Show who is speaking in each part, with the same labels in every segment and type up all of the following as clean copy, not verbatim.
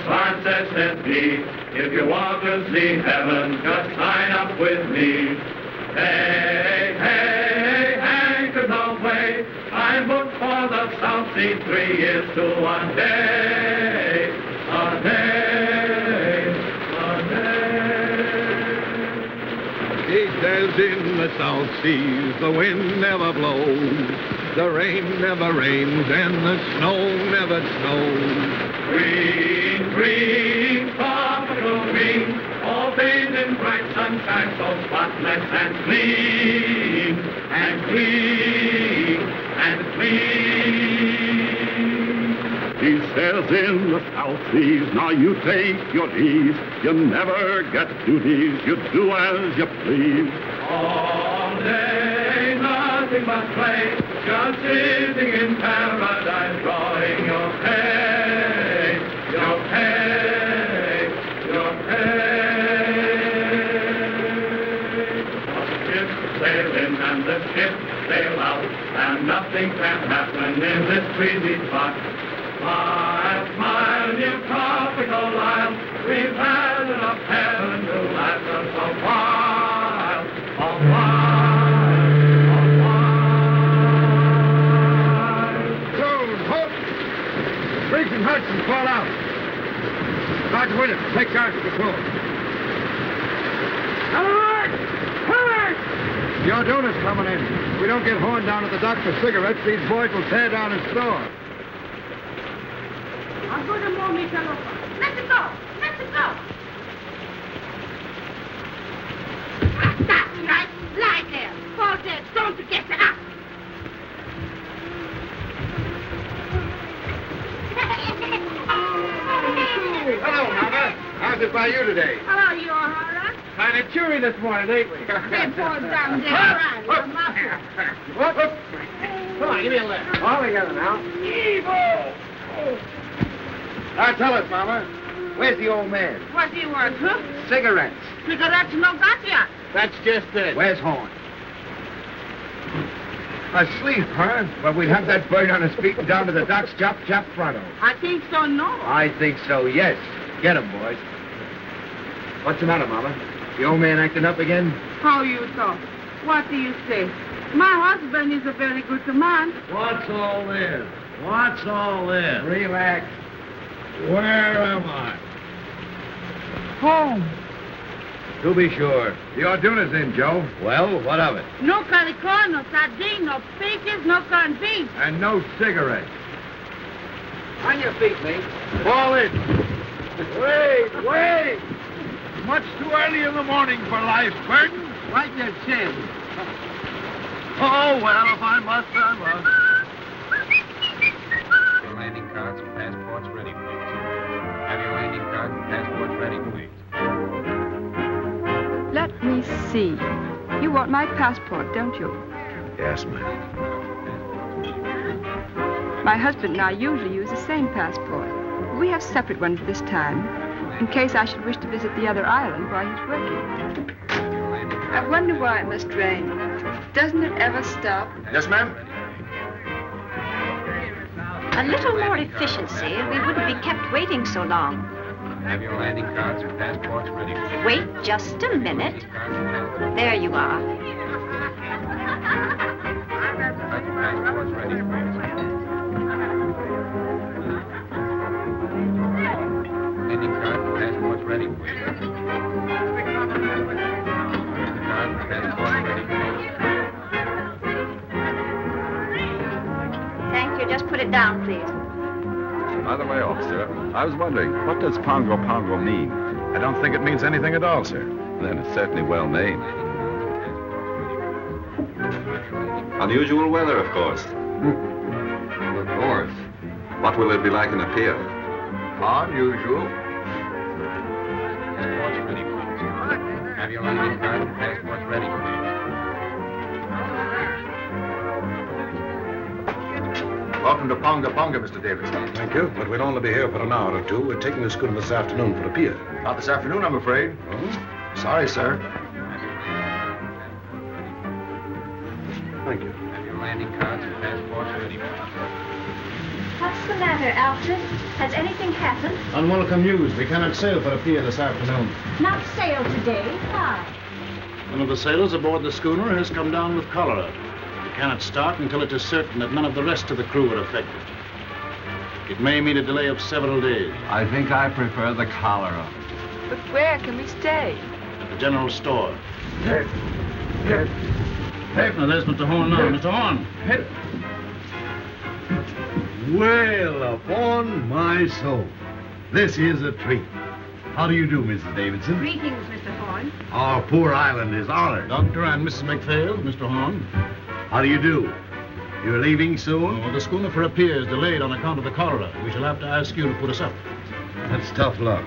Speaker 1: Clarence SSD. If you want to see heaven, just sign up with me. Hey, hey, anchors away. I booked for the South Sea 3 years to a day. A day. A day.
Speaker 2: He says in the South Seas the wind never blows, the rain never rains, and the snow never snows.
Speaker 1: Green, green, tropical green, all bathed in bright sunshine, so spotless and clean, and clean, and clean.
Speaker 2: He says in the South Seas, now you take your ease, you never get duties, you do as you please.
Speaker 1: All day, nothing but play, just sitting in paradise, drawing your pay, your pay, your pay. The ship sailing and the ship sail out, and nothing can happen in this breezy spot. Smile, smile, you tropical isle, we've had enough heaven to last us a while, a while, a while.
Speaker 2: Close, halt! Briggs and Hudson, fall out. Dodge Williams, take charge of the crew. Alert! Alert! Your donor's coming in. If we don't get horned down at the dock for cigarettes, these boys will tear down his store.
Speaker 3: I'm going to move me, fellow. Let it go! Let it go! Stop, right? Lie there. Fall dead. Don't forget to up.
Speaker 2: Hello, Mama. How's it by you today?
Speaker 3: Hello, you O'Hara.
Speaker 2: Kind of cheery this morning, ain't we?
Speaker 3: They fall down there crying. I'm up here.
Speaker 2: Whoop, whoop. Come on, give me a lift. All together now. Evil! Now tell us, Mama, where's the old man?
Speaker 3: What's he worth, huh?
Speaker 2: Cigarettes.
Speaker 3: Cigarettes no got ya.
Speaker 2: That's just it. Where's Horn? Asleep, huh? Well, we'd have that bird on his feet and down to the docks, chop, chop, pronto.
Speaker 3: I think so, no.
Speaker 2: I think so, yes. Get him, boys. What's the matter, Mama? The old man acting up again?
Speaker 3: How you talk? What do you say? My husband is a very good man.
Speaker 4: What's all this? What's all this?
Speaker 2: Relax.
Speaker 4: Where am I?
Speaker 3: Home.
Speaker 2: To be sure. The Orduna's in, Joe. Well, what of it?
Speaker 3: No calico, no sardine, no peaches, no corned beef.
Speaker 2: And no cigarettes. On your feet, mate. Fall in. Wait!
Speaker 4: Much too early in the morning for life's burden.
Speaker 2: Right your chin.
Speaker 4: Oh, well, if I must, I must.
Speaker 5: Your landing cards and passports ready, please. Have your landing cards and passports ready, please.
Speaker 6: Let me see. You want my passport, don't you?
Speaker 2: Yes, ma'am.
Speaker 6: My husband and I usually use the same passport. We have separate ones this time, in case I should wish to visit the other island while he's working. I wonder why it must rain. Doesn't it ever stop?
Speaker 2: Yes, ma'am.
Speaker 7: A little more efficiency, and we wouldn't be kept waiting so long.
Speaker 5: Have your landing cards and passports ready, please.
Speaker 7: Wait just a minute. There you are.
Speaker 5: Have your passports ready, please. Landing cards and passports ready, please. Landing cards and passports ready, please.
Speaker 7: Thank you. Just put it down, please.
Speaker 8: By the way, officer, I was wondering, what does Pongo Pongo mean? I don't think it means anything at all, sir. Then it's certainly well named.
Speaker 9: Unusual weather, of course.
Speaker 8: Of course.
Speaker 9: What will it be like in a pier?
Speaker 8: Unusual.
Speaker 5: Passports ready, please. Have your landing cards and passports ready, please.
Speaker 8: Welcome to Ponga Ponga, Mr. Davidson.
Speaker 10: Thank you, but we'll only be here for an hour or two. We're taking the schooner this afternoon for a pier.
Speaker 8: Not this afternoon, I'm afraid.
Speaker 10: Oh?
Speaker 8: Sorry, sir.
Speaker 10: Thank you.
Speaker 5: Have your landing cards and passports ready, please.
Speaker 7: What's the matter, Alfred? Has anything happened?
Speaker 2: Unwelcome news. We cannot sail for a pier this afternoon.
Speaker 7: Not sail today. Why?
Speaker 2: One of the sailors aboard the schooner has come down with cholera. We cannot start until it is certain that none of the rest of the crew are affected. It may mean a delay of several days.
Speaker 5: I think I prefer the cholera.
Speaker 6: But where can we stay?
Speaker 2: At the general store. Now, there's Mr. Horn now. Mr. Horn.
Speaker 11: Well, upon my soul. This is a treat. How do you do, Mrs. Davidson?
Speaker 7: Greetings, Mr. Horn.
Speaker 11: Our poor island is honored.
Speaker 2: Doctor and Mrs. McPhail, Mr. Horn.
Speaker 11: How do you do? You're leaving soon?
Speaker 2: Oh, the schooner for a pier is delayed on account of the cholera. We shall have to ask you to put us up.
Speaker 11: That's tough luck.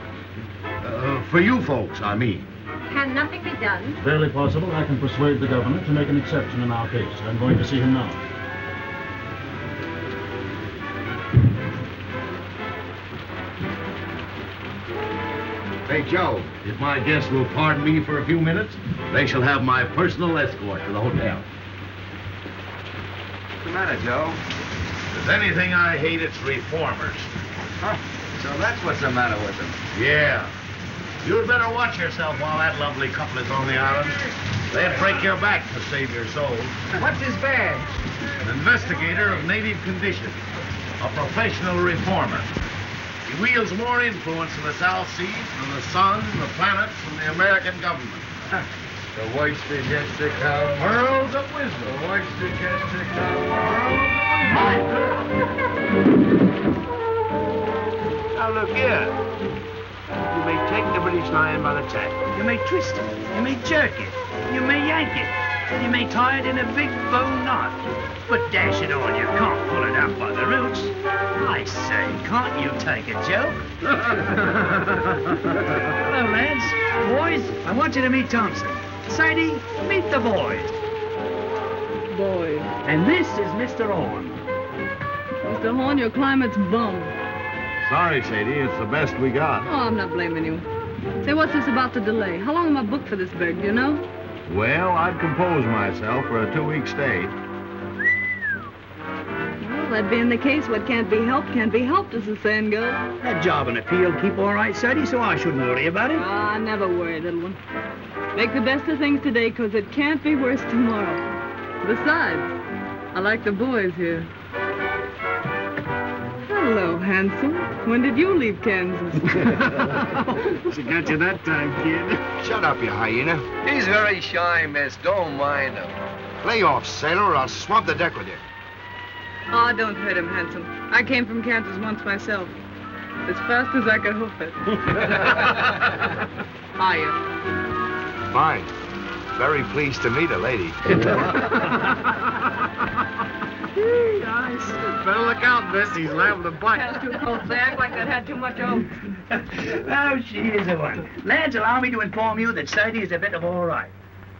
Speaker 11: For you folks, I mean.
Speaker 7: Can nothing be done?
Speaker 2: Barely possible. I can persuade the governor to make an exception in our case. I'm going to see him now.
Speaker 11: Hey, Joe, if my guests will pardon me for a few minutes, they shall have my personal escort to the hotel.
Speaker 5: What's the matter, Joe?
Speaker 11: If there's anything I hate, it's reformers.
Speaker 5: Huh? So that's what's the matter with them.
Speaker 11: Yeah. You'd better watch yourself while that lovely couple is on the island. They'd break your back to save your soul.
Speaker 5: What's his badge?
Speaker 11: An investigator of native conditions. A professional reformer. He wields more influence in the South Seas than the sun, the planets, and the American government.
Speaker 5: The voice that gets to come.
Speaker 11: Pearls of wisdom.
Speaker 5: The voice that gets to come.
Speaker 11: Now look here. You may take the British Lion by the tail.
Speaker 12: You may twist it. You may jerk it. You may yank it. You may tie it in a big bow knot. But dash it all, you can't pull it out by the roots. I say, can't you take a joke? Hello, lads. Boys, I want you to meet Thompson. Sadie, meet the boys.
Speaker 13: Boys.
Speaker 12: And this is Mr. Horn.
Speaker 13: Mr. Horn, your climate's bum.
Speaker 11: Sorry, Sadie. It's the best we got.
Speaker 13: Oh, I'm not blaming you. Say, what's this about the delay? How long am I booked for this berg, do you know?
Speaker 11: Well, I'd compose myself for a 2-week stay.
Speaker 13: Well, that being the case, what can't be helped, as the saying goes.
Speaker 12: That job and appeal keep all right, Sadie, so I shouldn't worry about it.
Speaker 13: Oh, I never worry, little one. Make the best of things today, 'cause it can't be worse tomorrow. Besides, I like the boys here. Hello, handsome. When did you leave Kansas?
Speaker 11: She got you that time, kid.
Speaker 5: Shut up, you hyena. He's very shy, miss. Don't mind him.
Speaker 11: Lay off, sailor, or I'll swab the deck with you.
Speaker 13: Oh, don't hurt him, handsome. I came from Kansas once myself. As fast as I could hoof it. Hiya.
Speaker 5: Fine. Very pleased to meet a lady.
Speaker 11: Nice. Better look out, miss. He's liable to bite.
Speaker 13: That's too close. They act like they'd had too much oats.
Speaker 12: Oh, she is a one. Lads, allow me to inform you that Sadie is a bit of all right.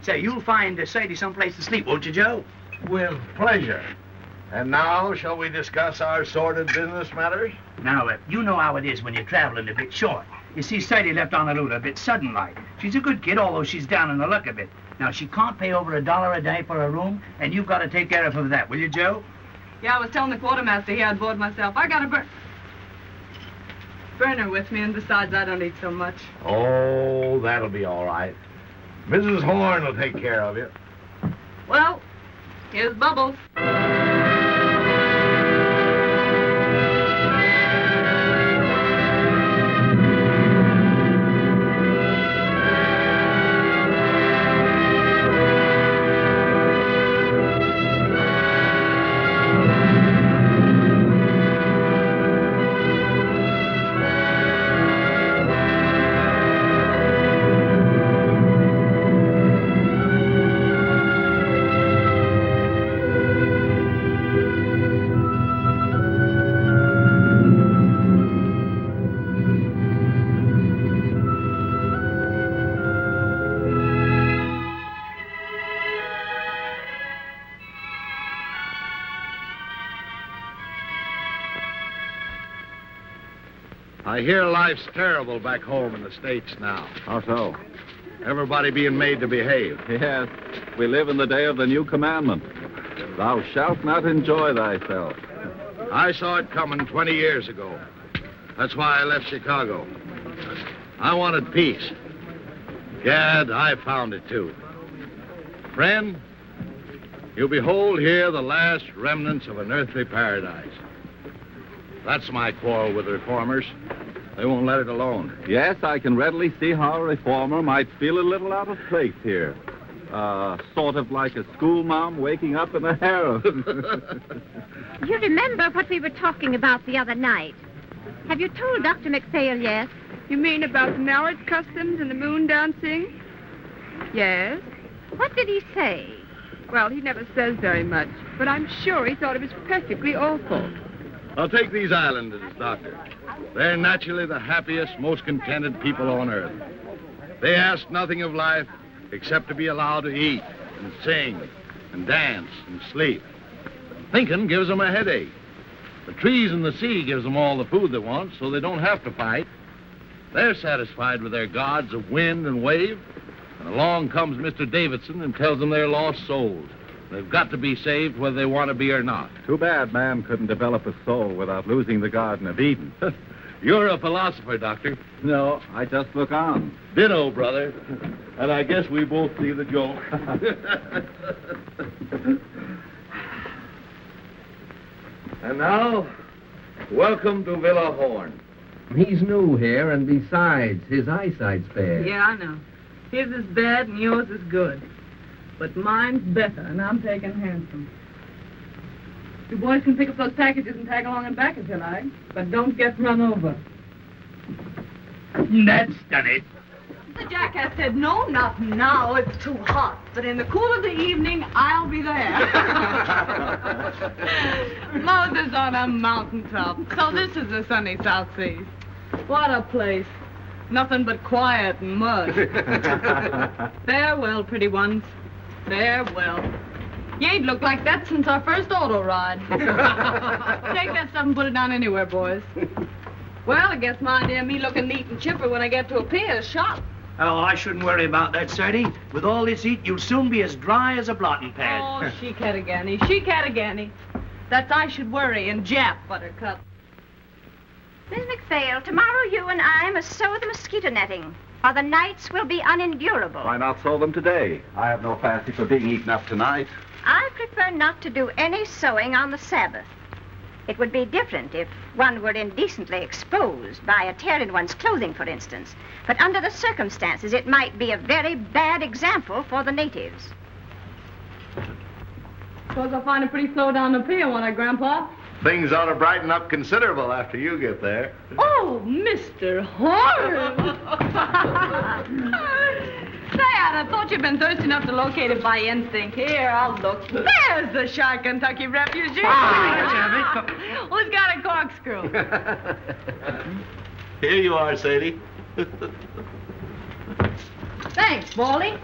Speaker 12: Say, you'll find Sadie someplace to sleep, won't you, Joe?
Speaker 11: With pleasure. And now, shall we discuss our sordid business matters?
Speaker 12: Now, you know how it is when you're traveling a bit short. You see, Sadie left Honolulu a bit sudden-like. She's a good kid, although she's down in the luck a bit. Now, she can't pay over $1 a day for a room, and you've got to take care of her for that, will you, Joe?
Speaker 13: Yeah, I was telling the quartermaster here on board myself. I got a burner with me, and besides, I don't eat so much.
Speaker 11: Oh, that'll be all right. Mrs. Horn will take care of you.
Speaker 13: Well, here's Bubbles.
Speaker 11: I hear life's terrible back home in the States now.
Speaker 8: How so?
Speaker 11: Everybody being made to behave.
Speaker 8: Yes, we live in the day of the new commandment. Thou shalt not enjoy thyself.
Speaker 4: I saw it coming 20 years ago. That's why I left Chicago. I wanted peace. Gad, I found it too. Friend, you behold here the last remnants of an earthly paradise. That's my quarrel with the reformers. They won't let it alone.
Speaker 8: Yes, I can readily see how a reformer might feel a little out of place here. Sort of like a schoolma'am waking up in a harem.
Speaker 3: You remember what we were talking about the other night? Have you told Dr. McPhail yet?
Speaker 6: You mean about marriage customs and the moon dancing? Yes.
Speaker 3: What did he say?
Speaker 6: Well, he never says very much, but I'm sure he thought it was perfectly awful.
Speaker 4: I'll take these islanders, Doctor. They're naturally the happiest, most contented people on earth. They ask nothing of life except to be allowed to eat and sing and dance and sleep. Thinking gives them a headache. The trees and the sea gives them all the food they want, so they don't have to fight. They're satisfied with their gods of wind and wave. And along comes Mr. Davidson and tells them they're lost souls. They've got to be saved whether they want to be or not.
Speaker 8: Too bad man couldn't develop a soul without losing the Garden of Eden.
Speaker 4: You're a philosopher, Doctor.
Speaker 8: No, I just look on.
Speaker 4: Ditto, brother. And I guess we both see the joke. And now, welcome to Villa Horn.
Speaker 14: He's new here, and besides, his eyesight's bad.
Speaker 13: Yeah, I know. His is bad and yours is good. But mine's better, and I'm taking handsome. You boys can pick up those packages and tag along and back if you like, but don't get run over.
Speaker 12: That's done it.
Speaker 13: The jackass said, no, not now, it's too hot. But in the cool of the evening, I'll be there. Moses on a mountaintop. So this is the sunny South Seas. What a place. Nothing but quiet and mud. Farewell, pretty ones. Farewell. You ain't looked like that since our first auto ride. Take that stuff and put it down anywhere, boys. Well, I guess my idea of me looking neat and chipper when I get to a pier is shot.
Speaker 12: Oh, I shouldn't worry about that, Sadie. With all this heat, you'll soon be as dry as a blotting pad.
Speaker 13: Oh, she-cat-a-ganny, she-cat-a-ganny. That's I should worry and Jap, Buttercup.
Speaker 7: Miss McPhail, tomorrow you and I must sew the mosquito netting, or the nights will be unendurable.
Speaker 8: Why not sew them today? I have no fancy for being eaten up tonight.
Speaker 7: I prefer not to do any sewing on the Sabbath. It would be different if one were indecently exposed by a tear in one's clothing, for instance. But under the circumstances, it might be a very bad example for the natives.
Speaker 13: Suppose I'll find it pretty slow down the pier, won't I, Grandpa?
Speaker 4: Things ought to brighten up considerable after you get there.
Speaker 13: Oh, Mr. Horace! Say, I'd have thought you'd been thirsty enough to locate it by instinct. Here, I'll look. There's the shy Kentucky refugee. Who's got a corkscrew?
Speaker 4: Here you are, Sadie.
Speaker 13: Thanks, Baldy.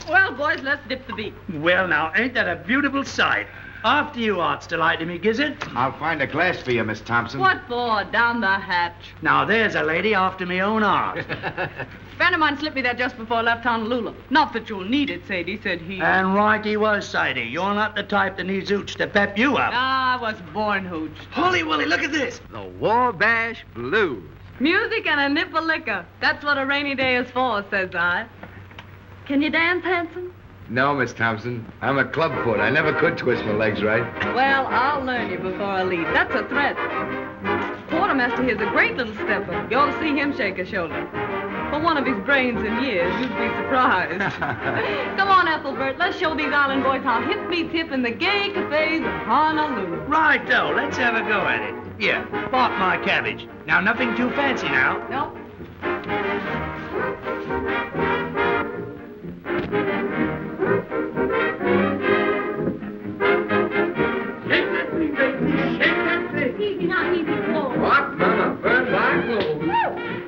Speaker 13: Well, boys, let's dip the beat.
Speaker 12: Well, now, ain't that a beautiful sight? After you, Art's delighted me, Gizzard.
Speaker 10: I'll find a glass for you, Miss Thompson.
Speaker 13: What for? Down the hatch.
Speaker 12: Now, there's a lady after me own art.
Speaker 13: Friend of mine slipped me that just before I left Honolulu. Not that you'll need it, Sadie, said he.
Speaker 12: And right he was, Sadie. You're not the type that needs hooch to pep you up.
Speaker 13: I was born hooched.
Speaker 12: Holy Willie, look at this.
Speaker 14: The Wabash Blues.
Speaker 13: Music and a nip of liquor. That's what a rainy day is for, says I. Can you dance, handsome?
Speaker 14: No, Miss Thompson. I'm a clubfoot. I never could twist my legs right.
Speaker 13: Well, I'll learn you before I leave. That's a threat. Quartermaster here's a great little stepper. You ought to see him shake a shoulder. For one of his brains and years, you'd be surprised. Come on, Ethelbert. Let's show these island boys how hip beats hip in the gay cafes of Honolulu.
Speaker 12: Right, though. Let's have a go at it. Here, part my cabbage. Now, nothing too fancy now.
Speaker 13: Nope.
Speaker 3: Easy now, easy, slow.
Speaker 14: What, Mama? Burn my clothes.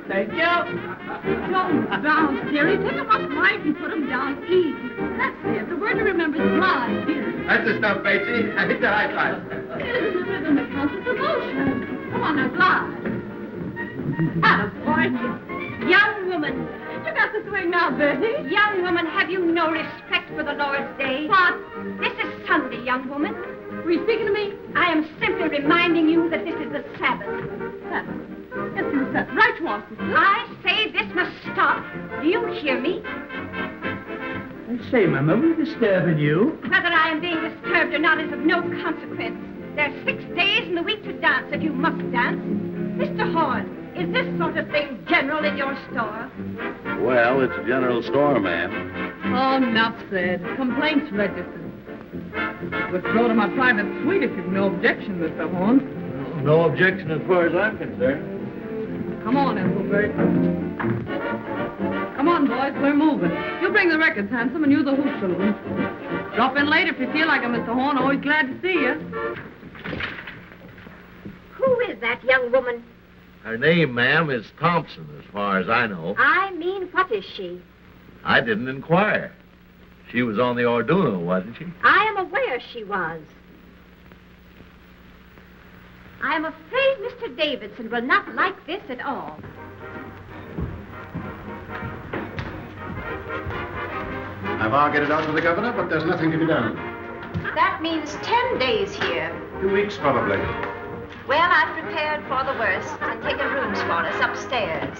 Speaker 13: Thank you. Don't down, dearie. Take them up right and put them down easy. That's it. The word to remember is glide, dearie.
Speaker 14: That's the stuff, Batesy. I hit the high five.
Speaker 13: It isn't the rhythm that counts, it's the motion. Come on now, glide. Attaboy.
Speaker 3: Young woman.
Speaker 13: You got the swing now, Betty.
Speaker 3: Young woman, have you no respect rest for the Lord's Day. What? This is Sunday, young woman.
Speaker 13: Were you speaking to me?
Speaker 3: I am simply reminding you that this is the Sabbath.
Speaker 13: Sabbath? Yes, you said right, you are, sister.
Speaker 3: I say this must stop. Do you hear me?
Speaker 12: I say, Mama, we're disturbing you.
Speaker 3: Whether I am being disturbed or not is of no consequence. There are 6 days in the week to dance if you must dance. Mr. Horn, is this sort of thing general in your store?
Speaker 4: Well, it's a general store, ma'am.
Speaker 13: Oh, enough said. Complaints registered. Withdraw to my private suite if you've no objection, Mr. Horn.
Speaker 4: No objection as far as I'm concerned.
Speaker 13: Come on, Ethelbert. Come on, boys, we're moving. You bring the records, Handsome, and you the hoop children. Drop in later if you feel like it, Mr. Horn. Always glad to see you.
Speaker 3: Who is that young woman?
Speaker 11: Her name, ma'am, is Thompson, as far as I know.
Speaker 3: I mean, what is she?
Speaker 11: I didn't inquire. She was on the Orduno, wasn't she?
Speaker 3: I am aware she was. I am afraid Mr. Davidson will not like this at all.
Speaker 2: I've argued it out with the governor, but there's nothing to be done.
Speaker 7: That means 10 days here.
Speaker 2: 2 weeks, probably.
Speaker 7: Well, I've prepared for the worst and taken rooms for us upstairs.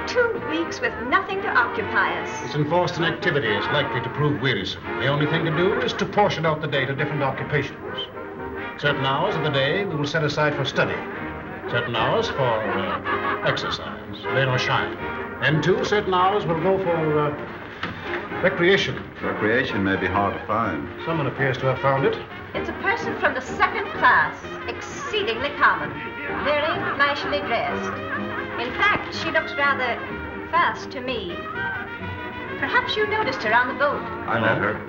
Speaker 7: 2 weeks with nothing to occupy us.
Speaker 2: This enforced inactivity is likely to prove wearisome. The only thing to do is to portion out the day to different occupations. Certain hours of the day we will set aside for study. Certain hours for exercise, rain or shine. Then, too, certain hours will go for recreation.
Speaker 9: Recreation may be hard to find.
Speaker 2: Someone appears to have found it.
Speaker 7: It's a person from the 2nd class, exceedingly common, very flashily dressed. In fact, she looks rather fast to me. Perhaps you noticed her on the boat.
Speaker 9: I met her.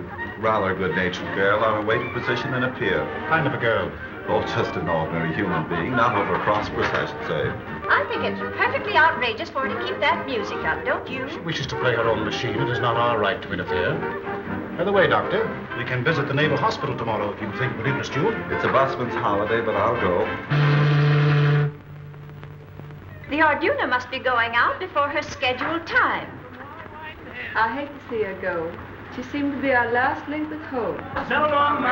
Speaker 9: Rather a good-natured girl on a waiting position in a pier.
Speaker 2: Kind of a girl.
Speaker 9: Oh, just an ordinary human being, not over a prosperous, I should say.
Speaker 7: I think it's perfectly outrageous for her to keep that music up, don't you?
Speaker 2: She wishes to play her own machine. It is not our right to interfere. By the way, Doctor, we can visit the Naval Hospital tomorrow if you think it would interest you.
Speaker 9: It's a busman's holiday, but I'll go.
Speaker 7: The Orduna must be going out before her scheduled time.
Speaker 6: I hate to see her go. She seemed to be our last link with hope.
Speaker 12: So long, my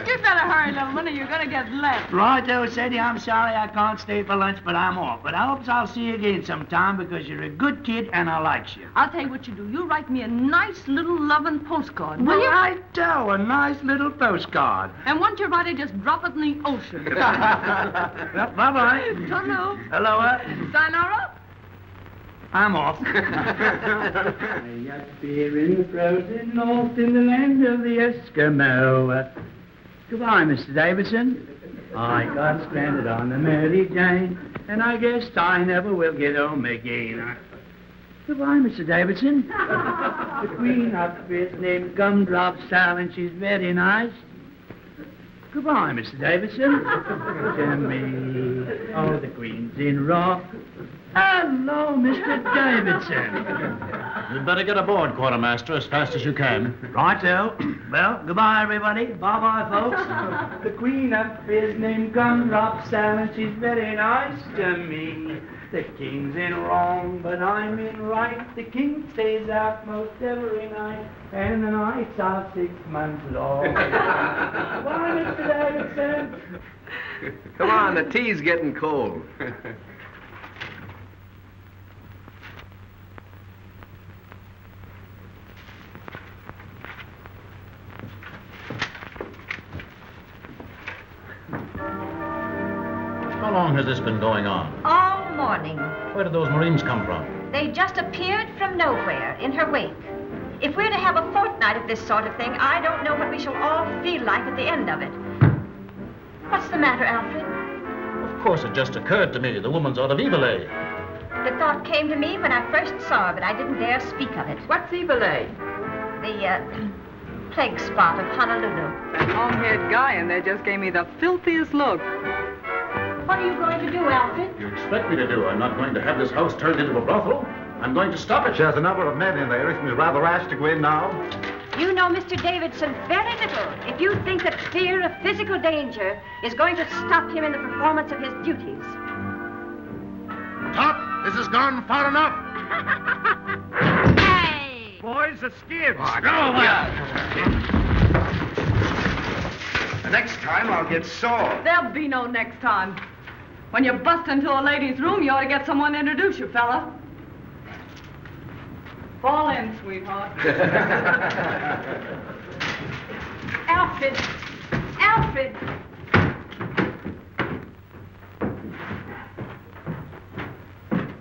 Speaker 13: You better hurry, little one, or you're going to get left.
Speaker 12: Right, though, Sadie, I'm sorry I can't stay for lunch, but I'm off. But I hope I'll see you again sometime because you're a good kid and I likes you.
Speaker 13: I'll tell you what you do. You write me a nice little loving postcard, will
Speaker 12: Well,
Speaker 13: you?
Speaker 12: I tell, a nice little postcard.
Speaker 13: And once you write it, just drop it in the ocean.
Speaker 12: Well, bye-bye.
Speaker 13: Hello.
Speaker 12: Hello,
Speaker 13: Sayonara.
Speaker 12: I'm off. I got beer in the frozen north in the land of the Eskimo. Goodbye, Mr. Davidson. I got stranded on the Mary Jane, and I guess I never will get home again. Goodbye, Mr. Davidson. The queen of his name Gumdrop Sal, and she's very nice. Goodbye, Mr. Davidson. Jimmy, oh, the queen's in rock. Hello, Mr. Davidson.
Speaker 2: You'd better get aboard, Quartermaster, as fast as you can.
Speaker 12: Righto. Well, goodbye, everybody. Bye-bye, folks. The queen up is named Gumdrop Sal, and she's very nice to me. The king's in wrong, but I'm in right. The king stays out most every night, and the nights are 6 months long. Bye, Mr. Davidson.
Speaker 14: Come on, the tea's getting cold.
Speaker 2: How long has this been going on?
Speaker 7: All morning.
Speaker 2: Where did those Marines come from?
Speaker 7: They just appeared from nowhere in her wake. If we're to have a fortnight of this sort of thing, I don't know what we shall all feel like at the end of it. What's the matter, Alfred?
Speaker 2: Of course, it just occurred to me. The woman's out of Evillay.
Speaker 7: The thought came to me when I first saw her, but I didn't dare speak of it.
Speaker 6: What's Evillay?
Speaker 7: The, plague spot of Honolulu.
Speaker 6: That long-haired guy in there just gave me the filthiest look.
Speaker 7: What are you going to do, Alfred?
Speaker 2: You expect me to do? I'm not going to have this house turned into a brothel. I'm going to stop it.
Speaker 9: She has a number of men in there. Isn't it rather rash to go in now?
Speaker 7: You know Mr. Davidson very little if you think that fear of physical danger is going to stop him in the performance of his duties.
Speaker 11: Top, this has gone far enough.
Speaker 3: Hey!
Speaker 11: Boys, the skids.
Speaker 5: Oh,
Speaker 11: Go
Speaker 5: The next time I'll get sore.
Speaker 13: There'll be no next time. When you bust into a lady's room, you ought to get someone to introduce you, fella. Fall in, sweetheart.
Speaker 3: Alfred! Alfred!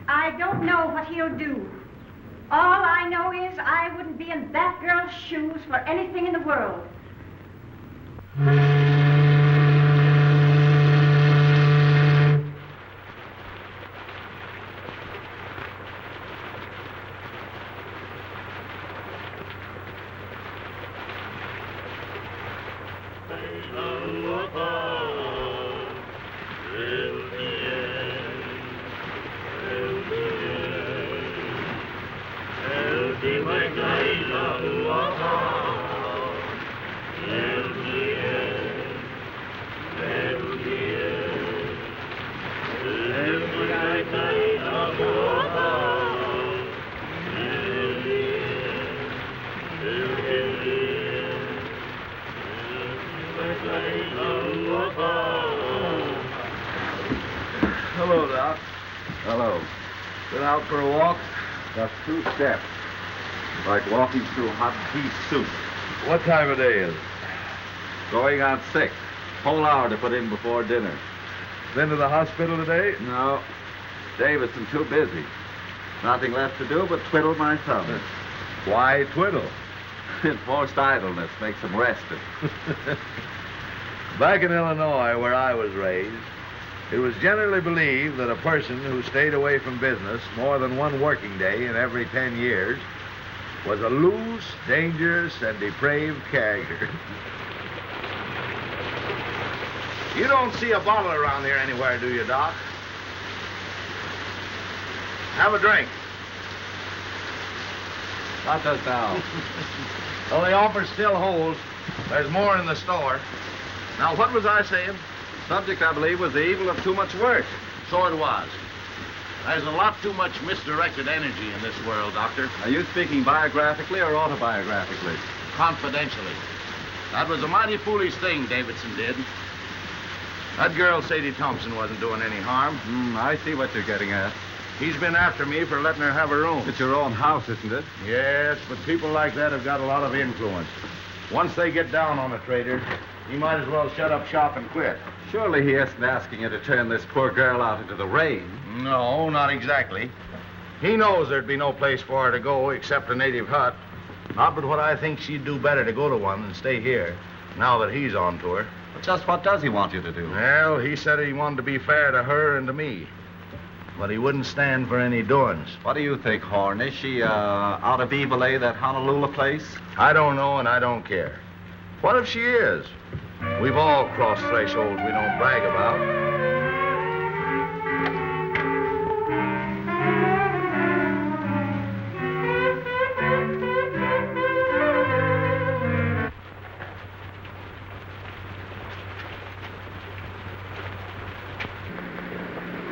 Speaker 3: I don't know what he'll do. All I know is I wouldn't be in that girl's shoes for anything in the world.
Speaker 8: Hello, Doc. Hello. Been out for a walk? Just 2 steps. Like walking through hot beef soup.
Speaker 4: What time of day is it?
Speaker 8: Going on 6. Whole hour to put in before dinner.
Speaker 4: Been to the hospital today?
Speaker 8: No. Davison too busy. Nothing left to do but twiddle my thumbs.
Speaker 4: Why twiddle?
Speaker 8: Enforced idleness makes him rested.
Speaker 4: Back in Illinois, where I was raised, it was generally believed that a person who stayed away from business more than one working day in every 10 years was a loose, dangerous, and depraved character. You don't see a bottle around here anywhere, do you, Doc? Have a drink.
Speaker 8: Not just now.
Speaker 4: Well, the offer still holds. There's more in the store. Now, what was I saying?
Speaker 8: Subject, I believe, was the evil of too much work.
Speaker 4: So it was. There's a lot too much misdirected energy in this world, Doctor.
Speaker 8: Are you speaking biographically or autobiographically?
Speaker 4: Confidentially. That was a mighty foolish thing Davidson did. That girl, Sadie Thompson, wasn't doing any harm.
Speaker 8: I see what you're getting at.
Speaker 4: He's been after me for letting her have her room.
Speaker 8: It's your own house, isn't it?
Speaker 4: Yes, but people like that have got a lot of influence. Once they get down on a trader, he might as well shut up shop and quit.
Speaker 8: Surely he isn't asking you to turn this poor girl out into the rain.
Speaker 4: No, not exactly. He knows there'd be no place for her to go except a native hut. Not but what I think she'd do better to go to one than stay here, now that he's on to her.
Speaker 8: But just what does he want you to do?
Speaker 4: Well, he said he wanted to be fair to her and to me. But he wouldn't stand for any doings.
Speaker 8: What do you think, Horn? Is she out of Evil, that Honolulu place?
Speaker 4: I don't know, and I don't care. What if she is? We've all crossed thresholds we don't brag about.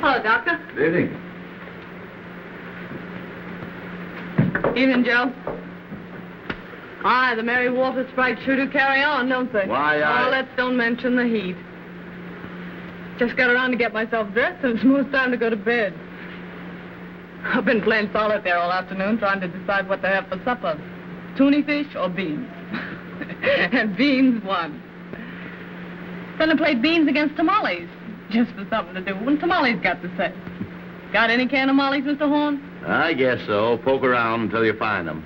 Speaker 13: Hello, Doctor.
Speaker 8: Good evening.
Speaker 13: Evening, Joe. Aye, the Mary Walter Sprite sure do carry on, don't they?
Speaker 4: Why,
Speaker 13: Oh, let's don't mention the heat. Just got around to get myself dressed, and it's most time to go to bed. I've been playing solitaire all afternoon, trying to decide what to have for supper. Tuna fish or beans? And beans won. Then I played beans against tamales, just for something to do. When tamales got to say. Got any can of mollies, Mr. Horn?
Speaker 11: I guess so. Poke around until you find them.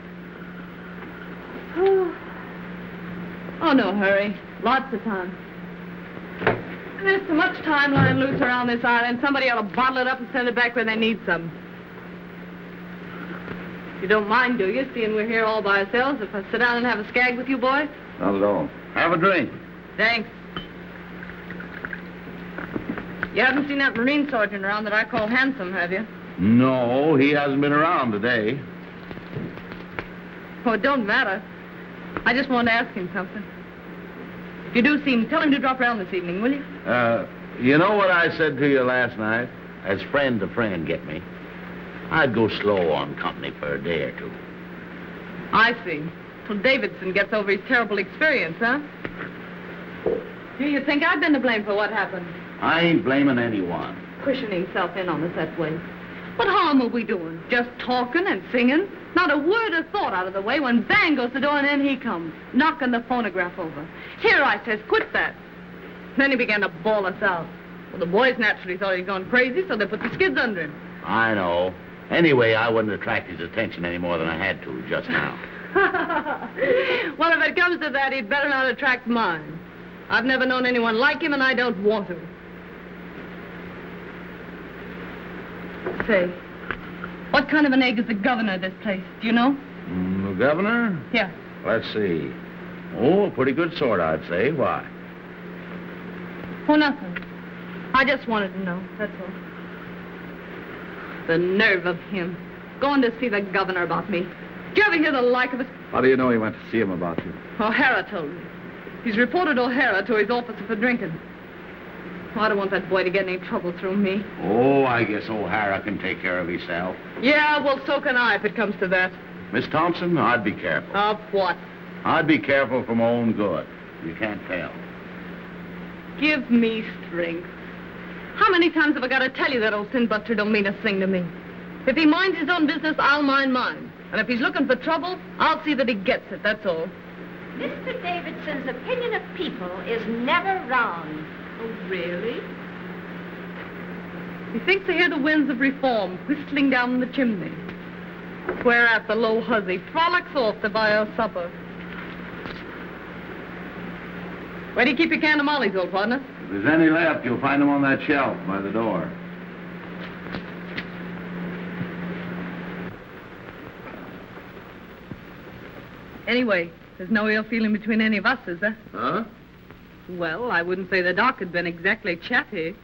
Speaker 13: Oh, no hurry. Lots of time. There's so much time lying loose around this island, somebody ought to bottle it up and send it back where they need some. You don't mind, do you, seeing we're here all by ourselves, if I sit down and have a skag with you boys?
Speaker 8: Not at all.
Speaker 11: Have a drink.
Speaker 13: Thanks. You haven't seen that Marine sergeant around that I call handsome, have you?
Speaker 11: No, he hasn't been around today.
Speaker 13: Oh, it don't matter. I just wanted to ask him something. If you do see him, tell him to drop around this evening, will you?
Speaker 11: You know what I said to you last night? As friend to friend, get me? I'd go slow on company for a day or two.
Speaker 13: I see. Till Davidson gets over his terrible experience, huh? Do you think I've been to blame for what happened?
Speaker 11: I ain't blaming anyone.
Speaker 13: Pushing himself in on us that way. What harm are we doing? Just talking and singing? Not a word of thought out of the way when bang goes the door and in he comes, knocking the phonograph over. Here, I says, quit that. Then he began to bawl us out. Well, the boys naturally thought he'd gone crazy, so they put the skids under him.
Speaker 11: I know. Anyway, I wouldn't attract his attention any more than I had to just now.
Speaker 13: Well, if it comes to that, he'd better not attract mine. I've never known anyone like him, and I don't want to. Say, what kind of an egg is the governor of this place? Do you know?
Speaker 11: The governor?
Speaker 13: Yeah.
Speaker 11: Let's see. Oh, a pretty good sort, I'd say. Why?
Speaker 13: Oh, nothing. I just wanted to know, that's all. The nerve of him. Going to see the governor about me. Did you ever hear the like of it?
Speaker 8: How do you know he went to see him about you?
Speaker 13: O'Hara told me. He's reported O'Hara to his officer for drinking. Oh, I don't want that boy to get any trouble through me.
Speaker 11: Oh, I guess O'Hara can take care of himself.
Speaker 13: Yeah, well, so can I if it comes to that.
Speaker 11: Miss Thompson, I'd be careful.
Speaker 13: Of what?
Speaker 11: I'd be careful for my own good. You can't tell.
Speaker 13: Give me strength. How many times have I got to tell you that old sin buster don't mean a thing to me? If he minds his own business, I'll mind mine. And if he's looking for trouble, I'll see that he gets it, that's all.
Speaker 7: Mr. Davidson's opinion of people is never wrong.
Speaker 13: Oh, really? He thinks to hear the winds of reform whistling down the chimney. Whereat the low hussy frolics off to buy her supper. Where do you keep your can of mollies, old partner?
Speaker 11: If there's any left, you'll find them on that shelf by the door.
Speaker 13: Anyway, there's no ill feeling between any of us, is there?
Speaker 11: Huh?
Speaker 13: Well, I wouldn't say the doc had been exactly chatty.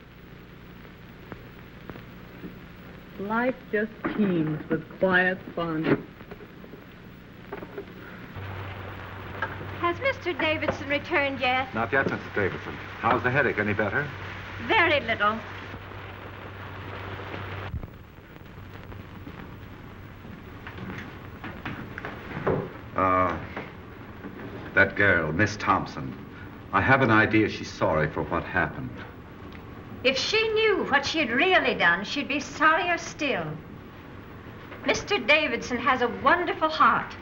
Speaker 13: Life just teems with quiet fun.
Speaker 7: Has Mr. Davidson returned yet?
Speaker 8: Not yet, Mrs. Davidson. How's the headache? Any better?
Speaker 7: Very little.
Speaker 15: That girl, Miss Thompson. I have an idea she's sorry for what happened.
Speaker 7: If she knew what she had really done, she'd be sorrier still. Mr. Davidson has a wonderful heart,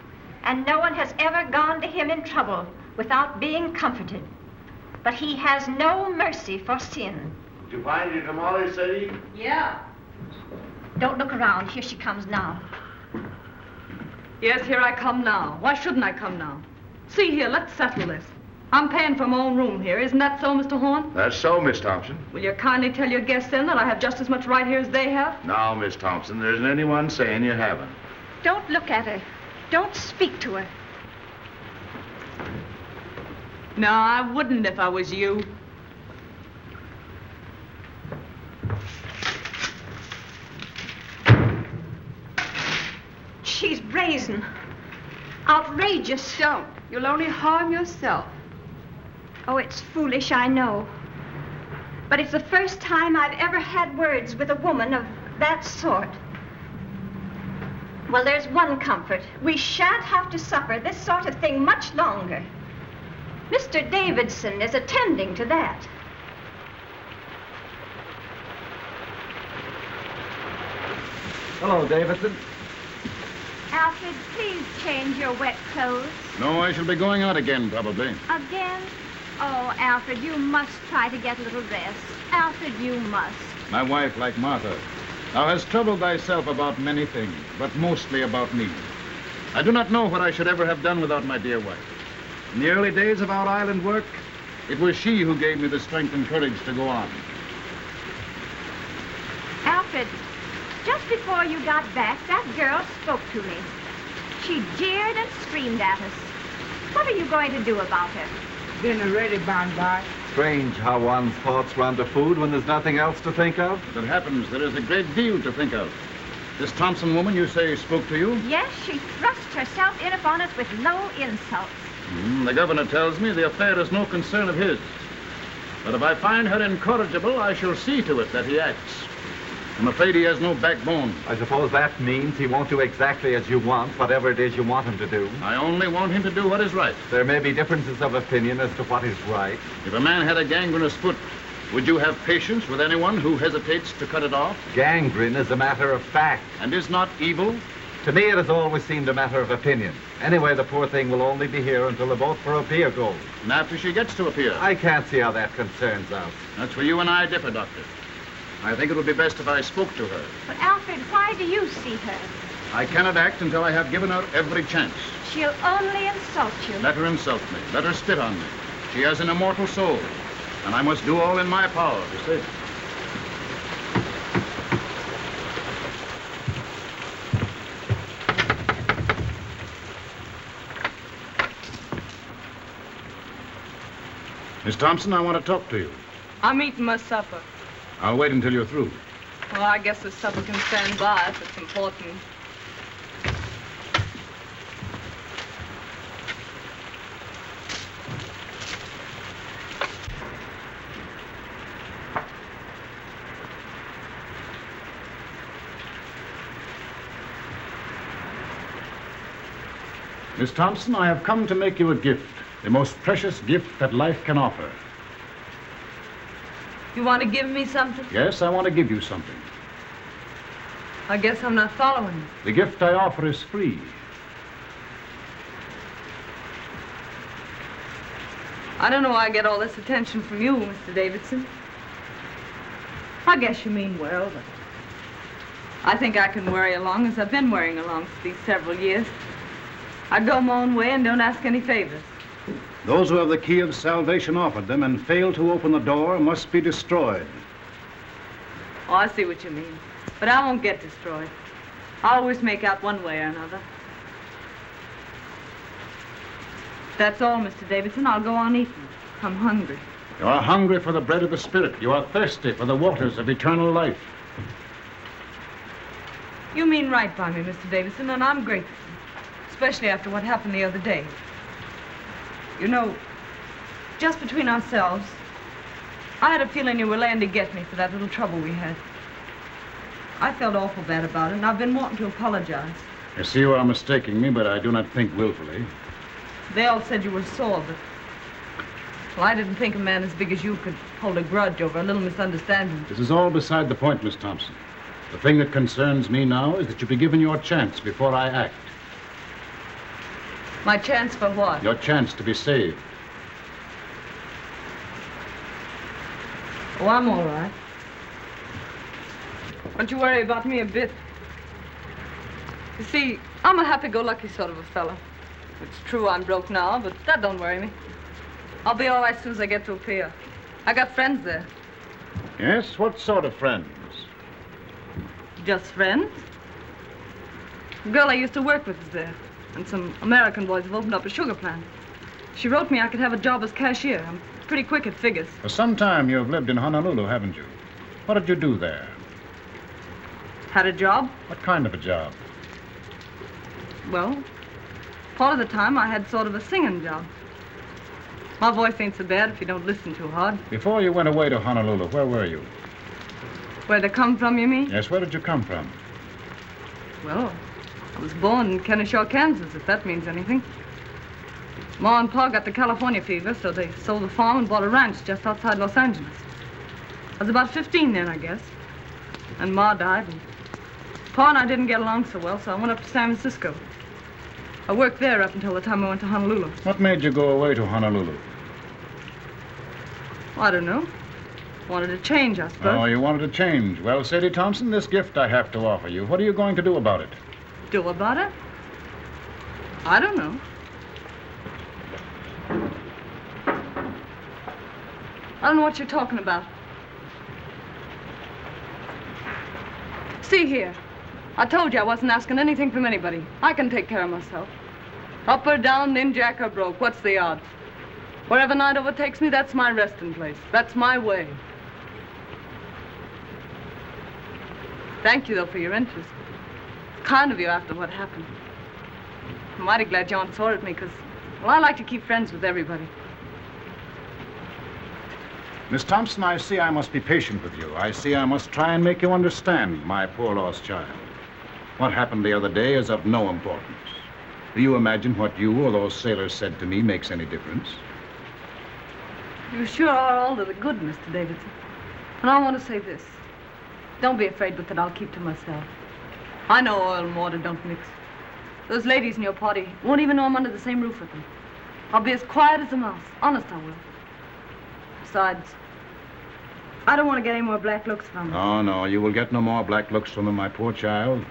Speaker 7: and no one has ever gone to him in trouble without being comforted. But he has no mercy for sin.
Speaker 11: Did you find your tamales, Sadie?
Speaker 13: Yeah.
Speaker 7: Don't look around. Here she comes now.
Speaker 13: Yes, here I come now. Why shouldn't I come now? See here, let's settle this. I'm paying for my own room here. Isn't that so, Mr. Horn?
Speaker 9: That's so, Miss Thompson.
Speaker 13: Will you kindly tell your guests then that I have just as much right here as they have?
Speaker 11: Now, Miss Thompson, there isn't anyone saying you haven't.
Speaker 7: Don't look at her. Don't speak to her.
Speaker 13: No, I wouldn't if I was you.
Speaker 7: She's brazen. Outrageous.
Speaker 6: Don't. You'll only harm yourself.
Speaker 7: Oh, it's foolish, I know. But it's the first time I've ever had words with a woman of that sort. Well, there's one comfort. We shan't have to suffer this sort of thing much longer. Mr. Davidson is attending to that.
Speaker 8: Hello, Davidson.
Speaker 7: Alfred, please change your wet clothes.
Speaker 2: No, I shall be going out again, probably.
Speaker 7: Again? Oh, Alfred, you must try to get a little rest. Alfred, you must.
Speaker 2: My wife, like Martha, thou hast troubled thyself about many things, but mostly about me. I do not know what I should ever have done without my dear wife. In the early days of our island work, it was she who gave me the strength and courage to go on.
Speaker 7: Alfred, just before you got back, that girl spoke to me. She jeered and screamed at us. What are you going to do about her?
Speaker 16: Dinner ready, Bonbon.
Speaker 8: Strange how one's thoughts run to food when there's nothing else to think of.
Speaker 2: As it happens, there is a great deal to think of. This Thompson woman, you say, spoke to you?
Speaker 7: Yes, she thrust herself in upon us with low insults.
Speaker 2: The governor tells me the affair is no concern of his. But if I find her incorrigible, I shall see to it that he acts. I'm afraid he has no backbone.
Speaker 8: I suppose that means he won't do exactly as you want, whatever it is you want him to do.
Speaker 2: I only want him to do what is right.
Speaker 8: There may be differences of opinion as to what is right.
Speaker 2: If a man had a gangrenous foot, would you have patience with anyone who hesitates to cut it off?
Speaker 8: Gangrene is a matter of fact.
Speaker 2: And is not evil?
Speaker 8: To me, it has always seemed a matter of opinion. Anyway, the poor thing will only be here until the boat for Apia goes.
Speaker 2: And after she gets to Apia?
Speaker 8: I can't see how that concerns us.
Speaker 2: That's where you and I differ, Doctor. I think it would be best if I spoke to her.
Speaker 3: But, Alfred, why do you see her?
Speaker 2: I cannot act until I have given her every chance.
Speaker 3: She'll only insult you.
Speaker 2: Let her insult me. Let her spit on me. She has an immortal soul, and I must do all in my power to save her. Miss Thompson, I want to talk to you.
Speaker 13: I'm eating my supper.
Speaker 2: I'll wait until you're through.
Speaker 13: Well, I guess the supper can stand by if it's important.
Speaker 2: Miss Thompson, I have come to make you a gift, the most precious gift that life can offer.
Speaker 13: You want to give me something?
Speaker 2: Yes, I want to give you something.
Speaker 13: I guess I'm not following you.
Speaker 2: The gift I offer is free.
Speaker 13: I don't know why I get all this attention from you, Mr. Davidson. I guess you mean well, but I think I can worry along as I've been worrying along for these several years. I go my own way and don't ask any favors.
Speaker 2: Those who have the key of salvation offered them and fail to open the door must be destroyed.
Speaker 13: Oh, I see what you mean. But I won't get destroyed. I always make out one way or another. That's all, Mr. Davidson. I'll go on eating. I'm hungry.
Speaker 2: You are hungry for the bread of the Spirit. You are thirsty for the waters of eternal life.
Speaker 13: You mean right by me, Mr. Davidson, and I'm grateful. Especially after what happened the other day. You know, just between ourselves, I had a feeling you were laying to get me for that little trouble we had. I felt awful bad about it, and I've been wanting to apologize.
Speaker 2: I see you are mistaking me, but I do not think willfully.
Speaker 13: They all said you were sore, but... Well, I didn't think a man as big as you could hold a grudge over a little misunderstanding.
Speaker 2: This is all beside the point, Miss Thompson. The thing that concerns me now is that you be given your chance before I act.
Speaker 13: My chance for what?
Speaker 2: Your chance to be saved.
Speaker 13: Oh, I'm all right. Don't you worry about me a bit. You see, I'm a happy-go-lucky sort of a fella. It's true I'm broke now, but that don't worry me. I'll be all right as soon as I get to Apia. I got friends there.
Speaker 2: Yes? What sort of friends?
Speaker 13: Just friends. The girl I used to work with is there. And some American boys have opened up a sugar plant. She wrote me I could have a job as cashier. I'm pretty quick at figures.
Speaker 2: For some time you have lived in Honolulu, haven't you? What did you do there?
Speaker 13: Had a job?
Speaker 2: What kind of a job?
Speaker 13: Well, part of the time I had sort of a singing job. My voice ain't so bad if you don't listen too hard.
Speaker 2: Before you went away to Honolulu, where were you?
Speaker 13: Where they come from, you mean?
Speaker 2: Yes, where did you come from?
Speaker 13: Well, I was born in Kennesaw, Kansas, if that means anything. Ma and Pa got the California fever, so they sold the farm and bought a ranch just outside Los Angeles. I was about 15 then, I guess. And Ma died, and Pa and I didn't get along so well, so I went up to San Francisco. I worked there up until the time I went to Honolulu.
Speaker 2: What made you go away to Honolulu?
Speaker 13: Well, I don't know. Wanted to change, I suppose.
Speaker 2: Oh, you wanted to change. Well, Sadie Thompson, this gift I have to offer you. What are you going to do about it?
Speaker 13: Do about it? I don't know. I don't know what you're talking about. See here. I told you I wasn't asking anything from anybody. I can take care of myself. Up or down, ninjack or broke, what's the odds? Wherever night overtakes me, that's my resting place. That's my way. Thank you, though, for your interest. It's kind of you after what happened. I'm mighty glad you aren't sore at me, because, well, I like to keep friends with everybody.
Speaker 2: Miss Thompson, I see I must be patient with you. I see I must try and make you understand my poor lost child. What happened the other day is of no importance. Do you imagine what you or those sailors said to me makes any difference?
Speaker 13: You sure are all to the good, Mr. Davidson. And I want to say this. Don't be afraid with it. I'll keep to myself. I know oil and water don't mix. Those ladies in your party won't even know I'm under the same roof with them. I'll be as quiet as a mouse. Honest, I will. Besides, I don't want to get any more black looks from them.
Speaker 2: Oh, no, you will get no more black looks from them, my poor child.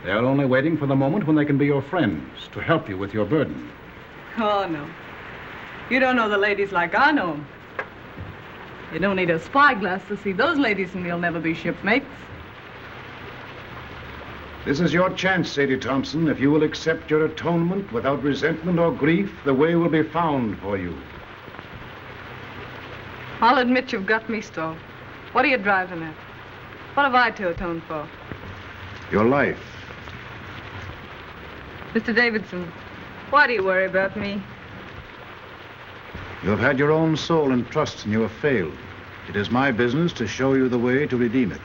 Speaker 2: They are only waiting for the moment when they can be your friends, to help you with your burden.
Speaker 13: Oh, no. You don't know the ladies like I know them. You don't need a spyglass to see those ladies, and you'll never be shipmates.
Speaker 2: This is your chance, Sadie Thompson. If you will accept your atonement without resentment or grief, the way will be found for you.
Speaker 13: I'll admit you've got me stalled. What are you driving at? What have I to atone for?
Speaker 2: Your life.
Speaker 13: Mr. Davidson, why do you worry about me?
Speaker 2: You have had your own soul and trust, and you have failed. It is my business to show you the way to redeem it.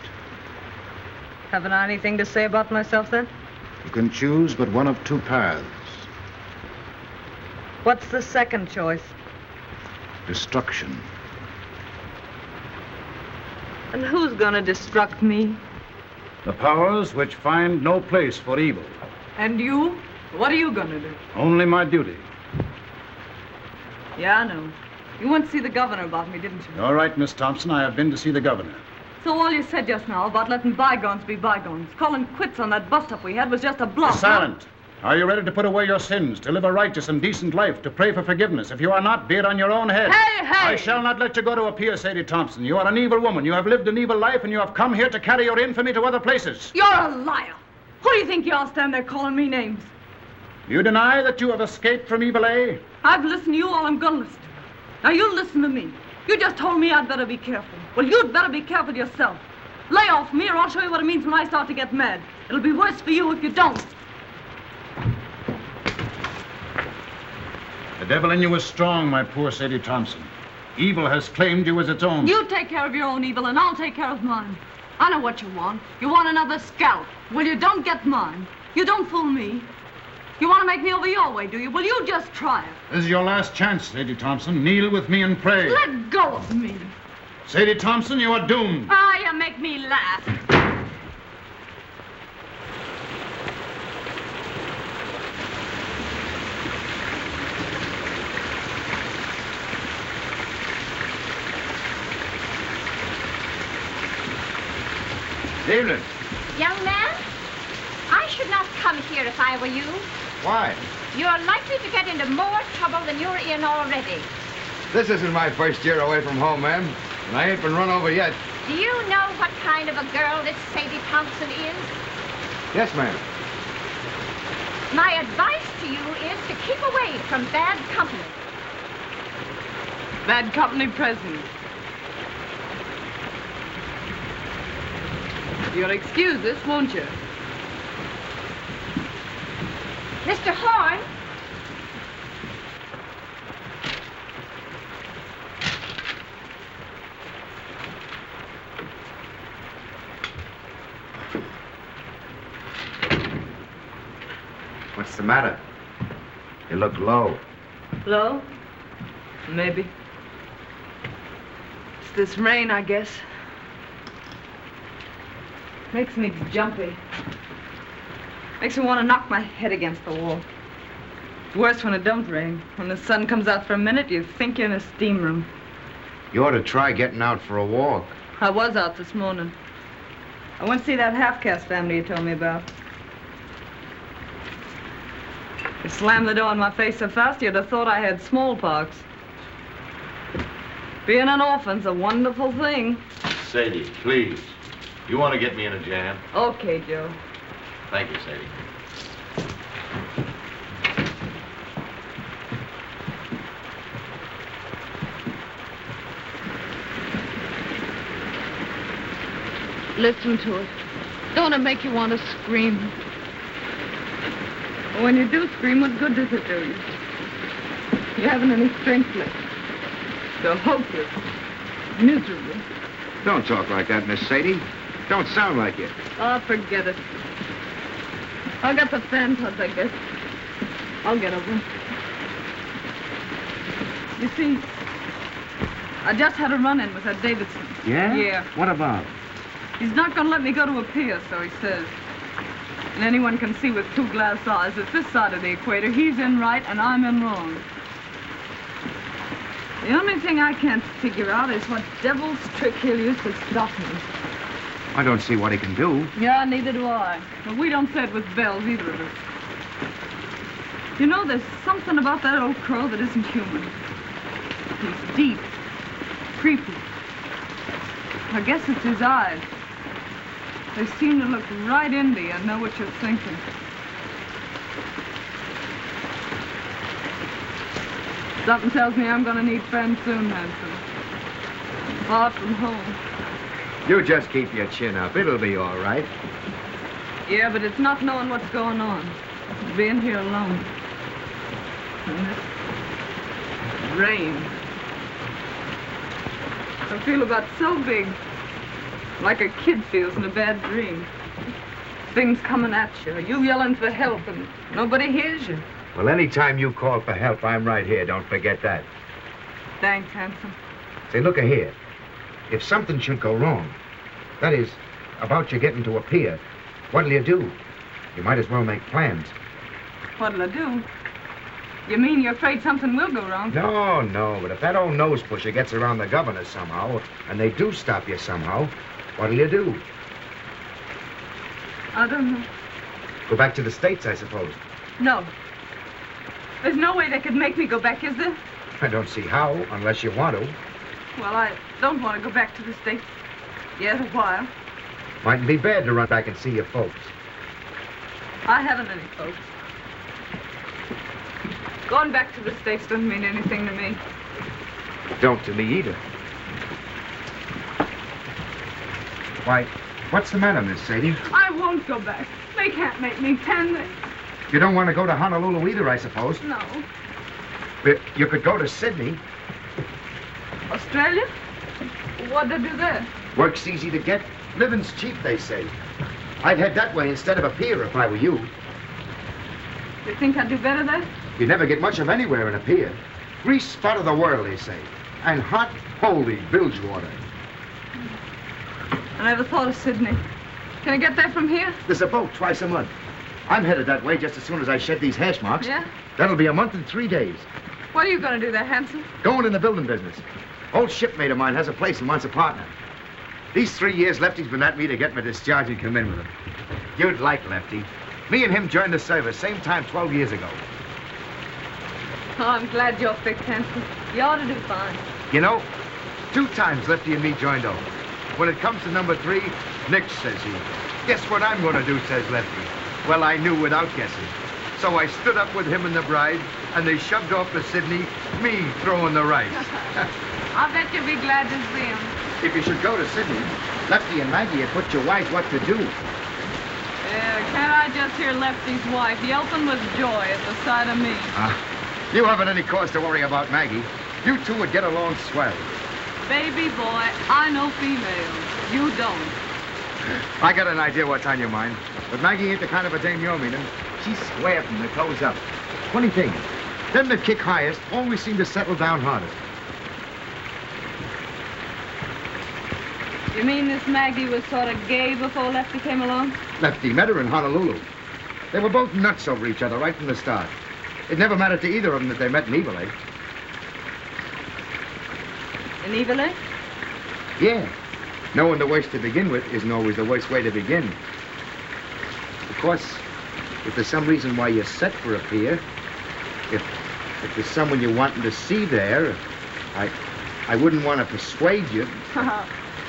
Speaker 13: Haven't I anything to say about myself, then?
Speaker 2: You can choose but one of two paths.
Speaker 13: What's the second choice?
Speaker 2: Destruction.
Speaker 13: And who's gonna destruct me?
Speaker 2: The powers which find no place for evil.
Speaker 13: And you? What are you gonna do?
Speaker 2: Only my duty.
Speaker 13: Yeah, I know. You went to see the governor about me, didn't you?
Speaker 2: All right, Miss Thompson, I have been to see the governor.
Speaker 13: So all you said just now about letting bygones be bygones, calling quits on that bust-up we had was just a bluff.
Speaker 2: Silent. Are you ready to put away your sins, to live a righteous and decent life, to pray for forgiveness? If you are not, be it on your own head.
Speaker 13: Hey!
Speaker 2: I shall not let you go to appear, Sadie Thompson. You are an evil woman. You have lived an evil life, and you have come here to carry your infamy to other places.
Speaker 13: You're a liar. Who do you think you are standing there calling me names?
Speaker 2: You deny that you have escaped from Evil A?
Speaker 13: I've listened to you all I'm gonna listen to. Now you listen to me. You just told me I'd better be careful. Well, you'd better be careful yourself. Lay off me, or I'll show you what it means when I start to get mad. It'll be worse for you if you don't.
Speaker 2: The devil in you is strong, my poor Sadie Thompson. Evil has claimed you as its own.
Speaker 13: You take care of your own evil, and I'll take care of mine. I know what you want. You want another scalp. Well, you don't get mine. You don't fool me. You want to make me over your way, do you? Well, you just try it.
Speaker 2: This is your last chance, Sadie Thompson. Kneel with me and pray.
Speaker 13: Let go of me.
Speaker 2: Sadie Thompson, you are doomed.
Speaker 13: Ah, you make me laugh.
Speaker 11: Evening.
Speaker 3: Young man, I should not come here if I were you.
Speaker 14: Why?
Speaker 3: You're likely to get into more trouble than you're in already.
Speaker 14: This isn't my first year away from home, ma'am. And I ain't been run over yet.
Speaker 3: Do you know what kind of a girl this Sadie Thompson is?
Speaker 14: Yes, ma'am.
Speaker 3: My advice to you is to keep away from bad company.
Speaker 13: Bad company present. You'll excuse this, won't you?
Speaker 3: Mr. Horn?
Speaker 14: What's the matter? You look low.
Speaker 13: Low? Maybe. It's this rain, I guess. Makes me jumpy. Makes me want to knock my head against the wall. It's worse when it don't rain. When the sun comes out for a minute, you think you're in a steam room.
Speaker 14: You ought to try getting out for a walk.
Speaker 13: I was out this morning. I went to see that half-caste family you told me about. They slammed the door in my face so fast you'd have thought I had smallpox. Being an orphan's a wonderful thing.
Speaker 11: Sadie, please. You want to get me in a jam?
Speaker 13: Okay, Joe.
Speaker 11: Thank you, Sadie.
Speaker 13: Listen to it. Don't it make you want to scream? When you do scream, what good does it do you? You haven't any strength left. You're hopeless. Miserable.
Speaker 14: Don't talk like that, Miss Sadie. Don't sound like it.
Speaker 13: Oh, forget it. I got the phantods, I guess. I'll get over them. You see, I just had a run-in with that Davidson.
Speaker 14: Yeah?
Speaker 13: Yeah.
Speaker 14: What about?
Speaker 13: He's not going to let me go to a pier, so he says. And anyone can see with 2 glass eyes that this side of the equator, he's in right and I'm in wrong. The only thing I can't figure out is what devil's trick he'll use to stop me.
Speaker 14: I don't see what he can do.
Speaker 13: Yeah, neither do I. But we don't say it with bells, either of us. You know, there's something about that old crow that isn't human. He's deep, creepy. I guess it's his eyes. They seem to look right into you and know what you're thinking. Something tells me I'm going to need friends soon, Hanson. Far from home.
Speaker 14: You just keep your chin up. It'll be all right.
Speaker 13: Yeah, but it's not knowing what's going on. It's being here alone. And this rain. I feel about so big, like a kid feels in a bad dream. Things coming at you, you yelling for help, and nobody hears you.
Speaker 14: Well, anytime you call for help, I'm right here. Don't forget that.
Speaker 13: Thanks, Hanson.
Speaker 14: Say, look here. If something should go wrong, that is, about you getting to a pier, what'll you do? You might as well make plans.
Speaker 13: What'll I do? You mean you're afraid something will go wrong?
Speaker 14: No, but if that old nose pusher gets around the governor somehow, and they do stop you somehow, what'll you do?
Speaker 13: I don't know.
Speaker 14: Go back to the States, I suppose.
Speaker 13: No. There's no way they could make me go back, is there?
Speaker 14: I don't see how, unless you want to.
Speaker 13: Well, I don't want to go back to the States yet a while.
Speaker 14: Mightn't be bad to run back and see your folks.
Speaker 13: I haven't any folks. Going back to the States doesn't mean anything to me.
Speaker 14: Don't to me either. Why, what's the matter, Miss Sadie?
Speaker 13: I won't go back. They can't make me, can they?
Speaker 14: You don't want to go to Honolulu either, I suppose.
Speaker 13: No.
Speaker 14: But you could go to Sydney.
Speaker 13: Australia? What'd they do there?
Speaker 14: Work's easy to get. Living's cheap, they say. I'd head that way instead of a pier if I were you.
Speaker 13: You think I'd do better there?
Speaker 14: You never get much of anywhere in a pier. Grease spot of the world, they say. And hot, holy bilge water.
Speaker 13: I never thought of Sydney. Can I get there from here?
Speaker 14: There's a boat twice a month. I'm headed that way just as soon as I shed these hash marks.
Speaker 13: Yeah?
Speaker 14: That'll be a month and 3 days.
Speaker 13: What are you going to do there, Hanson?
Speaker 14: Going in the building business. Old shipmate of mine has a place and wants a partner. These 3 years, Lefty's been at me to get my discharge and come in with him. You'd like Lefty. Me and him joined the service same time 12 years ago.
Speaker 13: Oh, I'm glad you're fixed, Hanson. You ought to do fine.
Speaker 14: You know, 2 times Lefty and me joined over. When it comes to number 3, Nick, says he. Guess what I'm going to do, says Lefty. Well, I knew without guessing. So I stood up with him and the bride, and they shoved off to Sydney, me throwing the rice.
Speaker 13: I bet you'll be glad to see him.
Speaker 14: If you should go to Sydney, Lefty and Maggie had put you wise what to do.
Speaker 13: Can't I just hear Lefty's wife yelping with joy at the sight of me?
Speaker 14: You haven't any cause to worry about Maggie. You two would get along swell.
Speaker 13: Baby boy, I know females. You don't.
Speaker 14: I got an idea what's on your mind. But Maggie ain't the kind of a dame you're meaning. She's square from the toes up. Funny thing, them that kick highest always seem to settle down hardest.
Speaker 13: You mean this Maggie was sort of gay before Lefty came along?
Speaker 14: Lefty met her in Honolulu. They were both nuts over each other right from the start. It never mattered to either of them that they met in Eveleigh.
Speaker 13: In Eveleigh?
Speaker 14: Yeah. Knowing the worst to begin with isn't always the worst way to begin. Of course, if there's some reason why you're set for a pier, if there's someone you're wanting to see there, I wouldn't want to persuade you.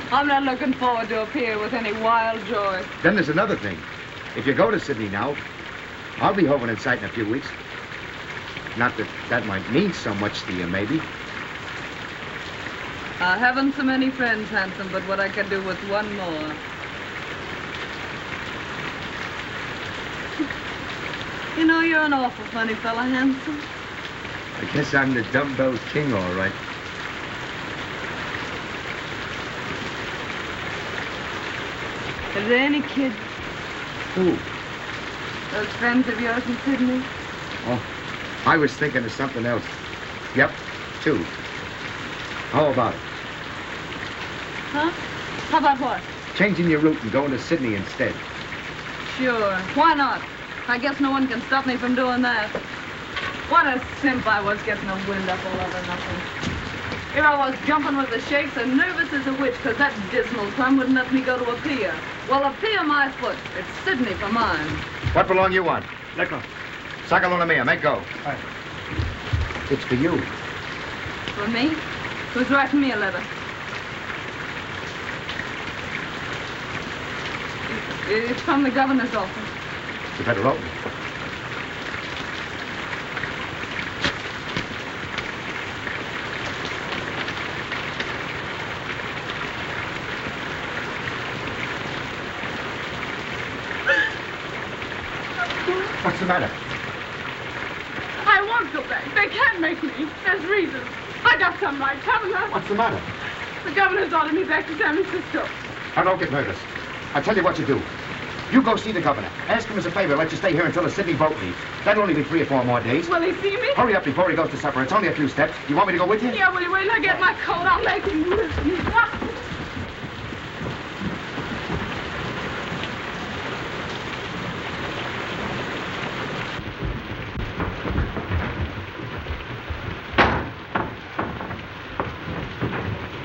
Speaker 13: I'm not looking forward to a pier with any wild joy.
Speaker 14: Then there's another thing. If you go to Sydney now, I'll be hovering in sight in a few weeks. Not that that might mean so much to you, maybe.
Speaker 13: I haven't so many friends, Hanson, but what I could do with one more. You know, you're an awful funny fella, Hanson.
Speaker 14: I guess I'm the dumbbell king, all right.
Speaker 13: Are there any kids?
Speaker 14: Who?
Speaker 13: Those friends of yours in Sydney?
Speaker 14: Oh, I was thinking of something else. Yep, 2. How about it?
Speaker 13: Huh? How about what?
Speaker 14: Changing your route and going to Sydney instead.
Speaker 13: Sure. Why not? I guess no one can stop me from doing that. What a simp I was getting a wind up all over nothing. Here I was jumping with the shakes and nervous as a witch because that dismal plum wouldn't let me go to a pier. Well, a pier my foot. It's Sydney for mine.
Speaker 14: What belong you want?
Speaker 11: Liquor.
Speaker 14: Saca una mia, make go.
Speaker 11: Aye.
Speaker 14: It's for you.
Speaker 13: For me? Who's writing me a letter? It's from the governor's office.
Speaker 14: You better open it. What's the matter?
Speaker 13: I won't go back. They can't make me. There's reasons. I got some rights, haven't I?
Speaker 14: What's the matter?
Speaker 13: The governor's ordered me back to San Francisco.
Speaker 14: Now, don't get nervous. I'll tell you what you do. You go see the governor. Ask him as a favor to let you stay here until the Sydney boat leaves. That'll only be 3 or 4 more days.
Speaker 13: Will he see me?
Speaker 14: Hurry up before he goes to supper. It's only a few steps. You want me to go with you?
Speaker 13: Yeah, will you wait till I get my coat? I'll make him listen.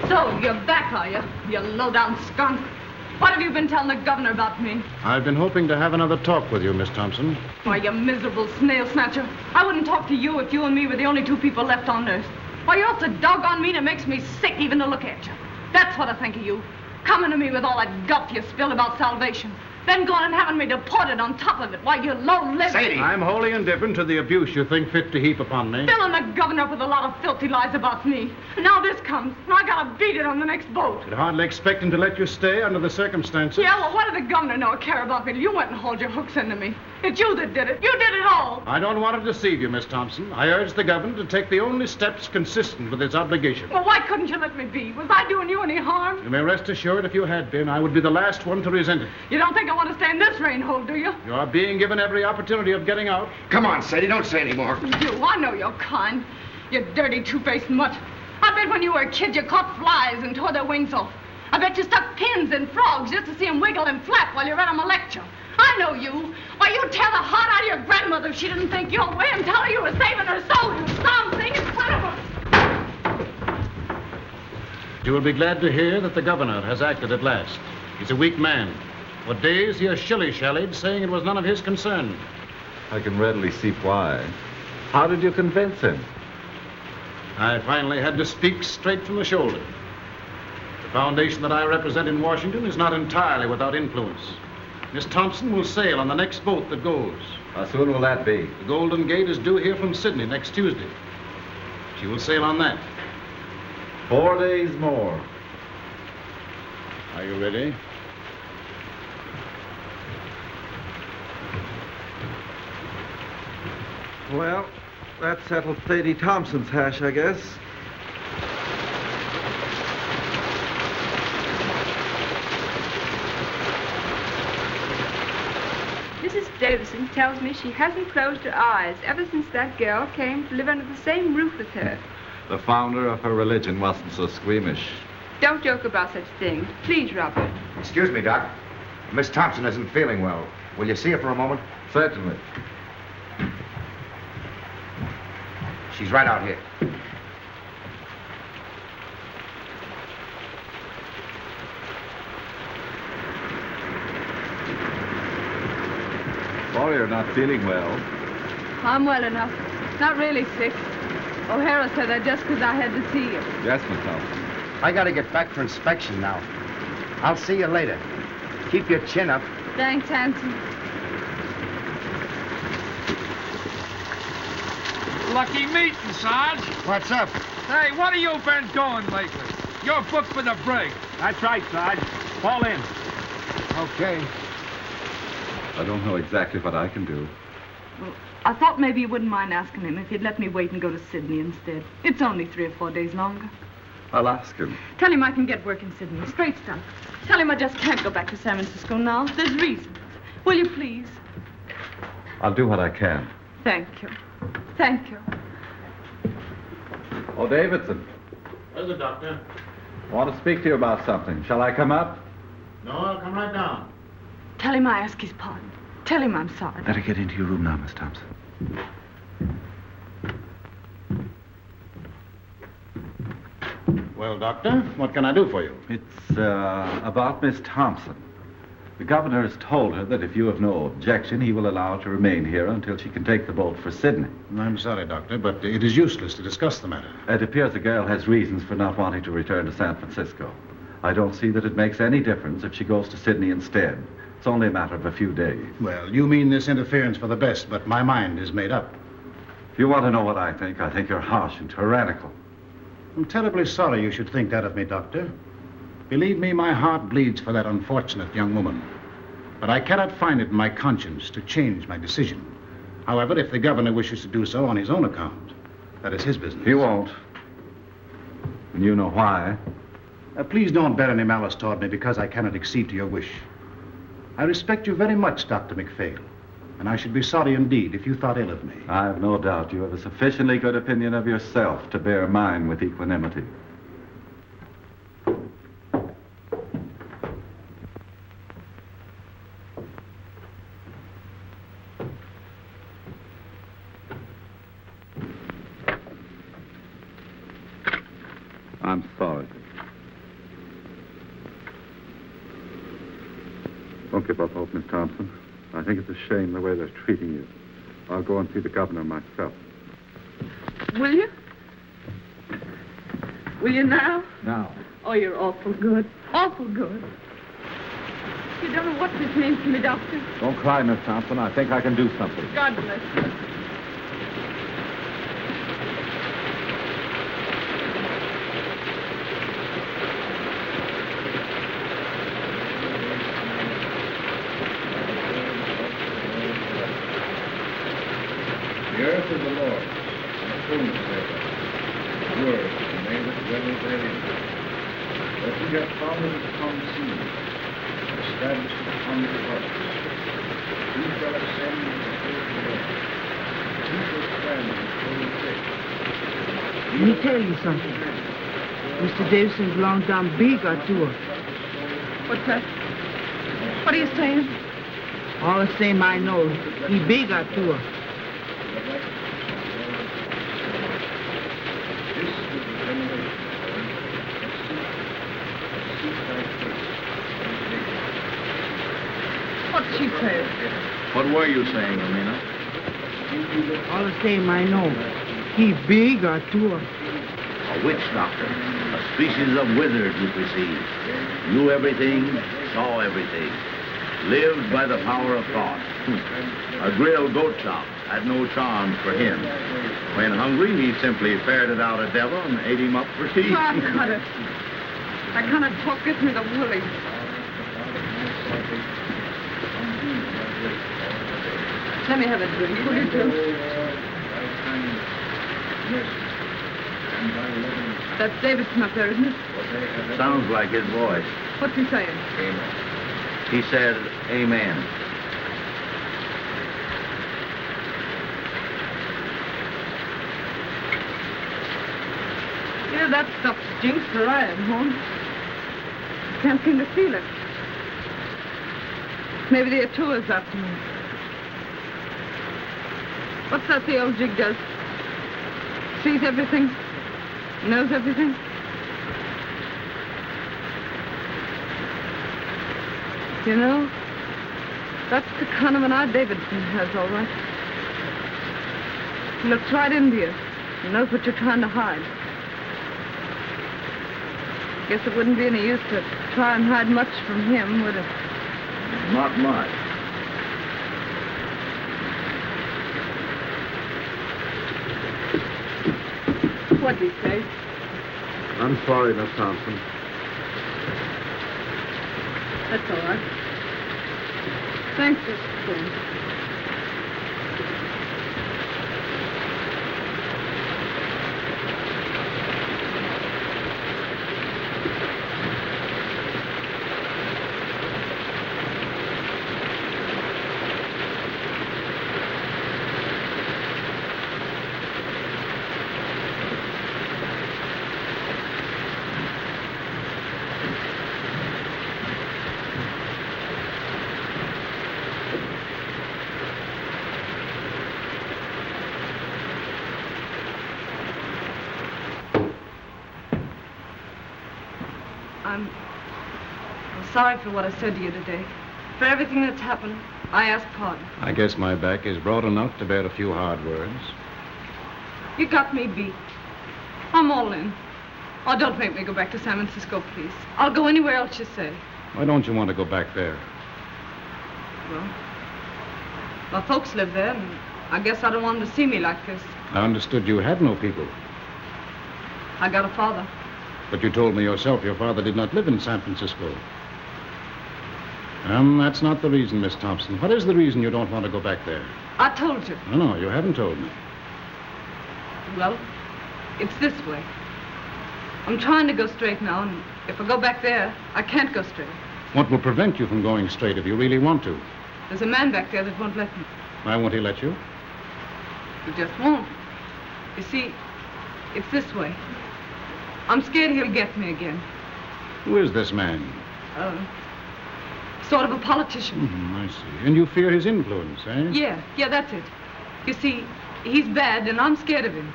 Speaker 13: So, you're back, are you? You low-down skunk. What have you been telling the governor about me?
Speaker 2: I've been hoping to have another talk with you, Miss Thompson.
Speaker 13: Why, you miserable snail snatcher. I wouldn't talk to you if you and me were the only 2 people left on Earth. Why, you're so doggone mean it makes me sick even to look at you. That's what I think of you. Coming to me with all that guff you spilled about salvation. Then going and having me deported on top of it. Why, you low-lived...
Speaker 2: Sadie! I'm wholly indifferent to the abuse you think fit to heap upon me.
Speaker 13: Filling the governor up with a lot of filthy lies about me. And now this comes, and I gotta beat it on the next boat.
Speaker 2: I'd hardly expect him to let you stay under the circumstances.
Speaker 13: Yeah, well, what did the governor know or care about me? You went and hauled your hooks into me. It's you that did it. You did it all.
Speaker 2: I don't want to deceive you, Miss Thompson. I urge the governor to take the only steps consistent with his obligation.
Speaker 13: Well, why couldn't you let me be? Was I doing you any harm?
Speaker 2: You may rest assured if you had been, I would be the last one to resent it.
Speaker 13: You don't think I want to stay in this rain hole, do you?
Speaker 2: You are being given every opportunity of getting out.
Speaker 14: Come on, Sadie, don't say any more.
Speaker 13: You, I know your kind. You dirty, two-faced mutt. I bet when you were a kid you caught flies and tore their wings off. I bet you stuck pins in frogs just to see them wiggle and flap while you read them a lecture. I know you. Why, you'd tear the heart out of your grandmother if she didn't think your way and tell her you were saving her soul, you some thing in front of her.
Speaker 2: You will be glad to hear that the governor has acted at last. He's a weak man. For days he has shilly-shallied, saying it was none of his concern.
Speaker 8: I can readily see why. How did you convince him?
Speaker 2: I finally had to speak straight from the shoulder. The foundation that I represent in Washington is not entirely without influence. Miss Thompson will sail on the next boat that goes.
Speaker 8: How soon will that be?
Speaker 2: The Golden Gate is due here from Sydney next Tuesday. She will sail on that.
Speaker 8: 4 days more.
Speaker 2: Are you ready?
Speaker 8: Well, that settles Sadie Thompson's hash, I guess.
Speaker 6: Mrs. Davison tells me she hasn't closed her eyes ever since that girl came to live under the same roof with her.
Speaker 8: The founder of her religion wasn't so squeamish.
Speaker 6: Don't joke about such things. Please, Robert.
Speaker 14: Excuse me, Doc. Miss Thompson isn't feeling well. Will you see her for a moment?
Speaker 8: Certainly.
Speaker 14: She's right out here.
Speaker 8: Sorry you're not feeling well.
Speaker 13: I'm well enough. Not really sick. O'Hara said that just because I had to see you.
Speaker 8: Yes, Miss Thompson.
Speaker 14: I gotta get back for inspection now. I'll see you later. Keep your chin up.
Speaker 13: Thanks, Hanson.
Speaker 16: Lucky meeting, Sarge.
Speaker 14: What's up?
Speaker 16: Hey, what have you been doing lately? You're booked for the brig.
Speaker 17: That's right, Sarge. Fall in.
Speaker 14: Okay.
Speaker 8: I don't know exactly what I can do.
Speaker 13: Well, I thought maybe you wouldn't mind asking him if he'd let me wait and go to Sydney instead. It's only 3 or 4 days longer.
Speaker 15: I'll ask him.
Speaker 13: Tell him I can get work in Sydney. Straight stuff. Tell him I just can't go back to San Francisco now. There's reasons. Will you please?
Speaker 15: I'll do what I can.
Speaker 13: Thank you. Thank you.
Speaker 15: Oh, Davidson.
Speaker 2: Where's the doctor?
Speaker 15: I want to speak to you about something. Shall I come up?
Speaker 2: No, I'll come right down.
Speaker 13: Tell him I ask his pardon. Tell him I'm sorry.
Speaker 15: Better get into your room now, Miss Thompson.
Speaker 2: Well, Doctor, what can I do for you?
Speaker 15: It's about Miss Thompson. The governor has told her that if you have no objection, he will allow her to remain here until she can take the boat for Sydney.
Speaker 2: I'm sorry, Doctor, but it is useless to discuss the matter.
Speaker 15: It appears the girl has reasons for not wanting to return to San Francisco. I don't see that it makes any difference if she goes to Sydney instead. It's only a matter of a few days.
Speaker 2: Well, you mean this interference for the best, but my mind is made up.
Speaker 15: If you want to know what I think you're harsh and tyrannical.
Speaker 2: I'm terribly sorry you should think that of me, Doctor. Believe me, my heart bleeds for that unfortunate young woman. But I cannot find it in my conscience to change my decision. However, if the governor wishes to do so on his own account, that is his business.
Speaker 15: He won't. And you know why.
Speaker 2: Please don't bear any malice toward me because I cannot accede to your wish. I respect you very much, Dr. McPhail, and I should be sorry indeed if you thought ill of me.
Speaker 15: I have no doubt you have a sufficiently good opinion of yourself to bear mine with equanimity. I'm sorry. Don't give up hope, Miss Thompson. I think it's a shame the way they're treating you. I'll go and see the governor myself.
Speaker 13: Will you? Will you now?
Speaker 15: Now.
Speaker 13: Oh, you're awful good. Awful good. You don't know what this means to me, Doctor.
Speaker 15: Don't cry, Miss Thompson. I think I can do something.
Speaker 13: God bless you.
Speaker 4: The earth is the Lord, and the fullness thereof. His word, and they that dwell therein. But he hath founded it upon the sea, and established it upon the waters. Who shall ascend into the hill of the Lord? Who shall stand in his holy place?
Speaker 18: Let me tell you something. Mr. Davison belongs down big or two.
Speaker 13: What's that? What are you saying?
Speaker 18: All the same I know. He big or two.
Speaker 13: What's she saying?
Speaker 11: What were you saying, Amina?
Speaker 18: All the same I know. He big or two.
Speaker 11: A witch doctor. A species of wizard, you perceive. Knew everything, saw everything. Lived by the power of thought. A grilled goat chop had no charms for him. When hungry, he simply ferreted out a devil and ate him up for tea.
Speaker 13: Oh, I cut it. I cannot talk. Get me the woolly. Let me have a drink, will you, too? That's Davidson up there, isn't it?
Speaker 11: Sounds like his voice.
Speaker 13: What's he saying?
Speaker 11: He said, amen.
Speaker 13: Yeah, that stuff stinks where I am, home. Can't seem to feel it. Maybe the Atua's after me. What's that the old jig does? Sees everything? Knows everything? You know, that's the kind of an eye Davidson has, all right. He looks right into you. He knows what you're trying to hide. Guess it wouldn't be any use to try and hide much from him, would it?
Speaker 11: Not much.
Speaker 13: What'd he say?
Speaker 15: I'm sorry, Miss Thompson.
Speaker 13: That's all right. Thanks for saying. I'm sorry for what I said to you today. For everything that's happened, I ask pardon.
Speaker 2: I guess my back is broad enough to bear a few hard words.
Speaker 13: You got me beat. I'm all in. Oh, don't make me go back to San Francisco, please. I'll go anywhere else you say.
Speaker 2: Why don't you want to go back there?
Speaker 13: Well, my folks live there, and I guess I don't want them to see me like this.
Speaker 2: I understood you had no people.
Speaker 13: I got a father.
Speaker 2: But you told me yourself your father did not live in San Francisco. That's not the reason, Miss Thompson. What is the reason you don't want to go back there?
Speaker 13: I told you.
Speaker 2: No, you haven't told me.
Speaker 13: Well, it's this way. I'm trying to go straight now, and if I go back there, I can't go straight.
Speaker 2: What will prevent you from going straight if you really want to?
Speaker 13: There's a man back there that won't let me.
Speaker 2: Why won't he let you?
Speaker 13: He just won't. You see, it's this way. I'm scared he'll get me again.
Speaker 2: Who is this man?
Speaker 13: Sort of a politician.
Speaker 2: I see. And you fear his influence, eh?
Speaker 13: Yeah, that's it. You see, he's bad, and I'm scared of him.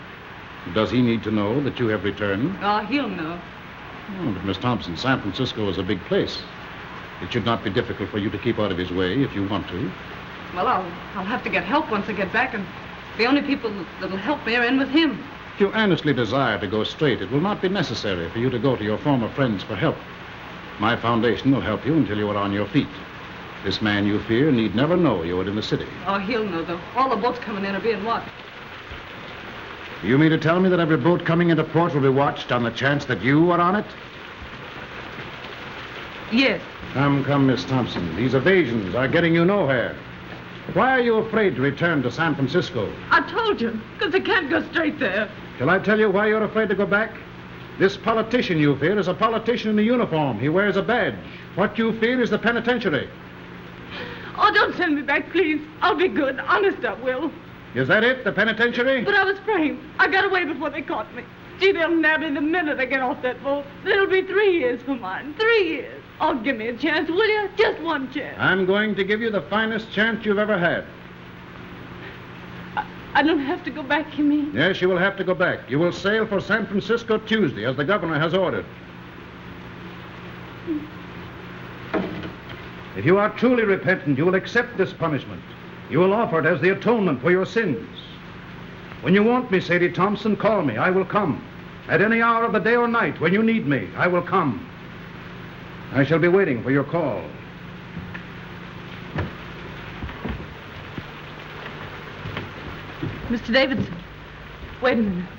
Speaker 2: Does he need to know that you have returned?
Speaker 13: Oh, he'll know.
Speaker 2: Oh, but Miss Thompson, San Francisco is a big place. It should not be difficult for you to keep out of his way if you want to.
Speaker 13: Well, I'll have to get help once I get back, and the only people that'll help me are in with him.
Speaker 2: If you earnestly desire to go straight, it will not be necessary for you to go to your former friends for help. My foundation will help you until you are on your feet. This man you fear need never know you are in the city.
Speaker 13: Oh, he'll know, though. All the boats coming in are being watched.
Speaker 2: You mean to tell me that every boat coming into port will be watched on the chance that you are on it?
Speaker 13: Yes.
Speaker 2: Come, Miss Thompson. These evasions are getting you nowhere. Why are you afraid to return to San Francisco?
Speaker 13: I told you, because I can't go straight there.
Speaker 2: Shall I tell you why you're afraid to go back? This politician you fear is a politician in a uniform. He wears a badge. What you fear is the penitentiary.
Speaker 13: Oh, don't send me back, please. I'll be good. Honest, I will.
Speaker 2: Is that it, the penitentiary?
Speaker 13: But I was framed. I got away before they caught me. Gee, they'll nab me the minute I get off that boat. It'll be 3 years for mine. 3 years. Oh, give me a chance, will you? Just one chance.
Speaker 2: I'm going to give you the finest chance you've ever had.
Speaker 13: I don't have to go back, you mean?
Speaker 2: Yes, you will have to go back. You will sail for San Francisco Tuesday, as the governor has ordered. If you are truly repentant, you will accept this punishment. You will offer it as the atonement for your sins. When you want me, Sadie Thompson, call me. I will come. At any hour of the day or night, when you need me, I will come. I shall be waiting for your call.
Speaker 13: Mr. Davidson, wait a minute.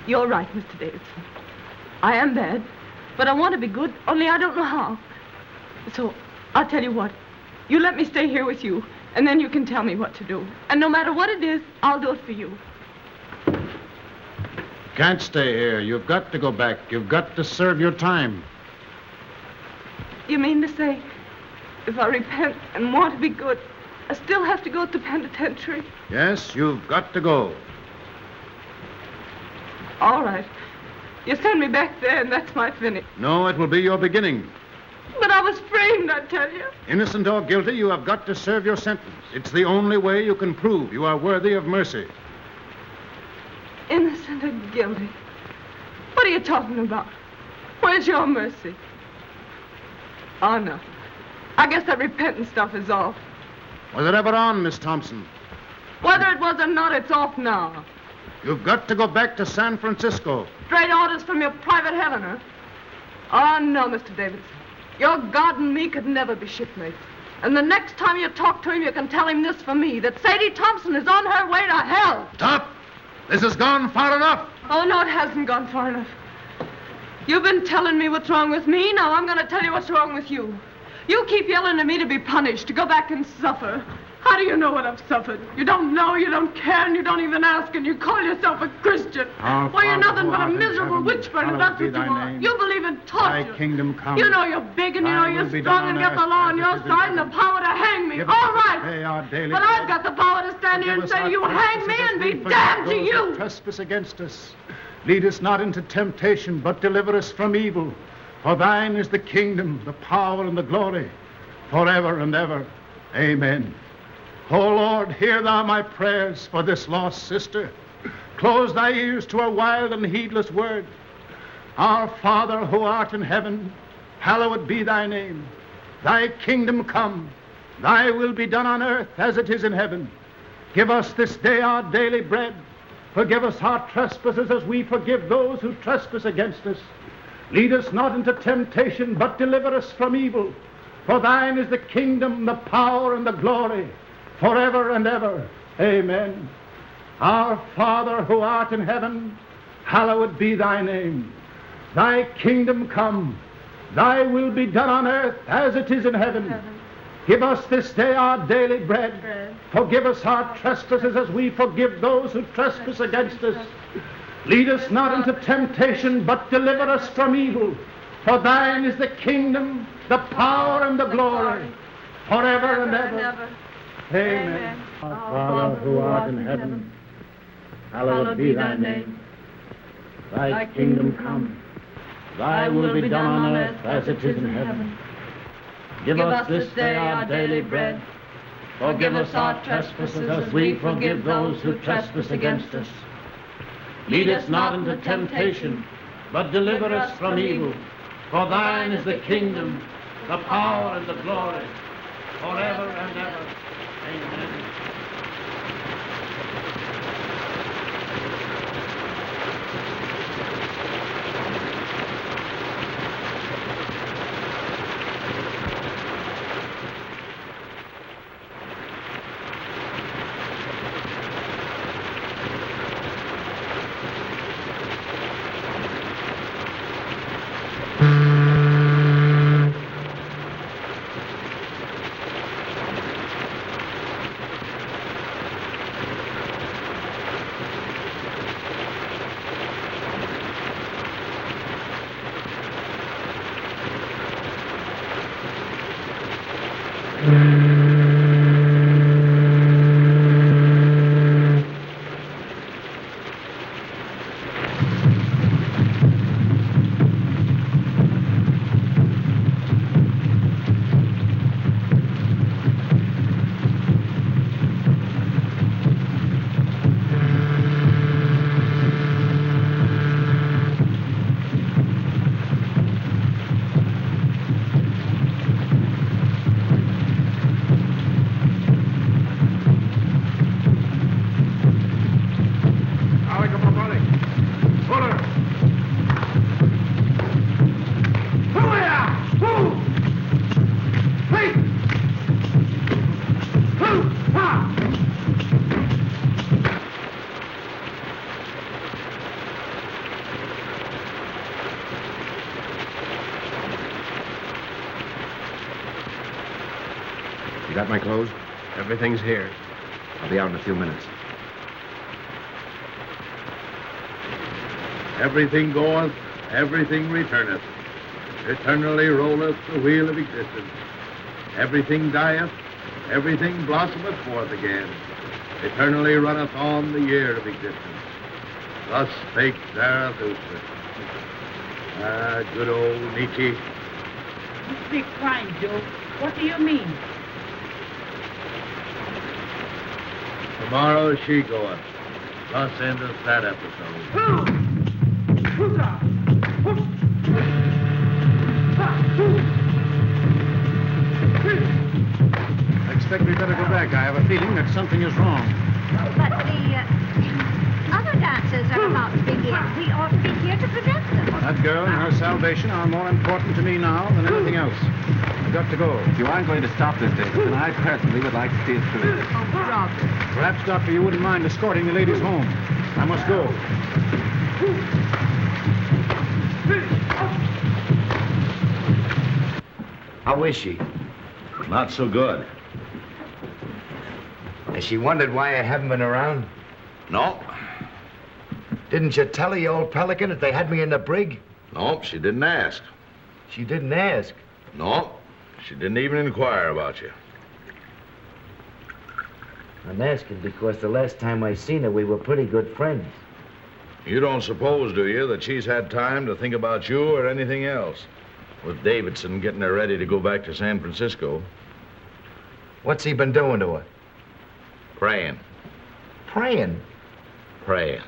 Speaker 13: You're right, Mr. Davidson. I am bad, but I want to be good, only I don't know how. So, I'll tell you what. You let me stay here with you, and then you can tell me what to do. And no matter what it is, I'll do it for you.
Speaker 2: Can't stay here. You've got to go back. You've got to serve your time.
Speaker 13: You mean to say, if I repent and want to be good, I still have to go to the penitentiary?
Speaker 2: Yes, you've got to go.
Speaker 13: All right. You send me back there, and that's my finish.
Speaker 2: No, it will be your beginning.
Speaker 13: But I was framed, I tell you.
Speaker 2: Innocent or guilty, you have got to serve your sentence. It's the only way you can prove you are worthy of mercy.
Speaker 13: Innocent or guilty? What are you talking about? Where's your mercy? Oh, no. I guess that repentant stuff is off.
Speaker 2: Was it ever on, Miss Thompson?
Speaker 13: Whether it was or not, it's off now.
Speaker 2: You've got to go back to San Francisco.
Speaker 13: Straight orders from your private heaven, huh? Oh, no, Mr. Davidson. Your God and me could never be shipmates. And the next time you talk to him, you can tell him this for me, that Sadie Thompson is on her way to hell.
Speaker 2: Stop! This has gone far enough.
Speaker 13: Oh, no, it hasn't gone far enough. You've been telling me what's wrong with me. Now I'm going to tell you what's wrong with you. You keep yelling at me to be punished, to go back and suffer. How do you know what I've suffered? You don't know, you don't care, and you don't even ask, and you call yourself a Christian. Why, you're nothing but a miserable witch burner, that's what you are. You believe in torture.
Speaker 2: Thy kingdom come.
Speaker 13: You know you're big, and you know you're strong, and got the law on your side and the power to hang me. All right. But I've got the power to stand here and say, you hang me and be damned to you.
Speaker 2: Trespass against us. Lead us not into temptation, but deliver us from evil. For thine is the kingdom, the power, and the glory, forever and ever. Amen. O Lord, hear thou my prayers for this lost sister. Close thy ears to her wild and heedless word.
Speaker 19: Our Father who art in heaven, hallowed be thy name. Thy kingdom come, thy will be done on earth as it is in heaven. Give us this day our daily bread. Forgive us our trespasses as we forgive those who trespass against us. Lead us not into temptation, but deliver us from evil. For thine is the kingdom, the power, and the glory, forever and ever. Amen. Our Father who art in heaven, hallowed be thy name. Thy kingdom come, thy will be done on earth as it is in heaven. Give us this day our daily bread. Forgive us our trespasses as we forgive those who trespass against us. Lead us not into temptation, but deliver us from evil. For thine is the kingdom, the power, and the glory, forever and ever. Amen. Our Father who art in heaven, hallowed be thy name. Thy kingdom come, thy will be done on earth as it is in heaven. Give us this day our daily bread. Forgive us our trespasses as we forgive those who trespass against us. Lead us not into temptation, but deliver us from evil. For thine is the kingdom, the power, and the glory, forever and ever. Amen.
Speaker 10: You got my clothes?
Speaker 9: Everything's here.
Speaker 10: I'll be out in a few minutes.
Speaker 4: Everything goeth, everything returneth. Eternally rolleth the wheel of existence. Everything dieth, everything blossometh forth again. Eternally runneth on the year of existence. Thus spake Zarathustra. Ah, good old Nietzsche.
Speaker 18: You speak fine, Joe. What do you mean?
Speaker 4: Tomorrow she goeth. Thus endeth that episode.
Speaker 2: I expect we'd better go back. I have a feeling that something is wrong.
Speaker 7: But the other dancers are about to begin. We ought to be here to prevent them.
Speaker 2: That girl and her salvation are more important to me now than anything else. I've got to go.
Speaker 15: If you aren't going to stop this, Davidson, I personally would like to see it through.
Speaker 18: Oh, Robert.
Speaker 2: Perhaps, Doctor, you wouldn't mind escorting the ladies home. I must go.
Speaker 14: How is she?
Speaker 4: Not so good.
Speaker 14: Has she wondered why I haven't been around?
Speaker 4: No.
Speaker 14: Didn't you tell her, you old pelican, that they had me in the brig?
Speaker 4: Nope, she didn't ask.
Speaker 14: She didn't ask?
Speaker 4: No, she didn't even inquire about you.
Speaker 14: I'm asking because the last time I seen her, we were pretty good friends.
Speaker 4: You don't suppose, do you, that she's had time to think about you or anything else? With Davidson getting her ready to go back to San Francisco.
Speaker 14: What's he been doing to her?
Speaker 4: Praying.
Speaker 14: Praying?
Speaker 4: Praying.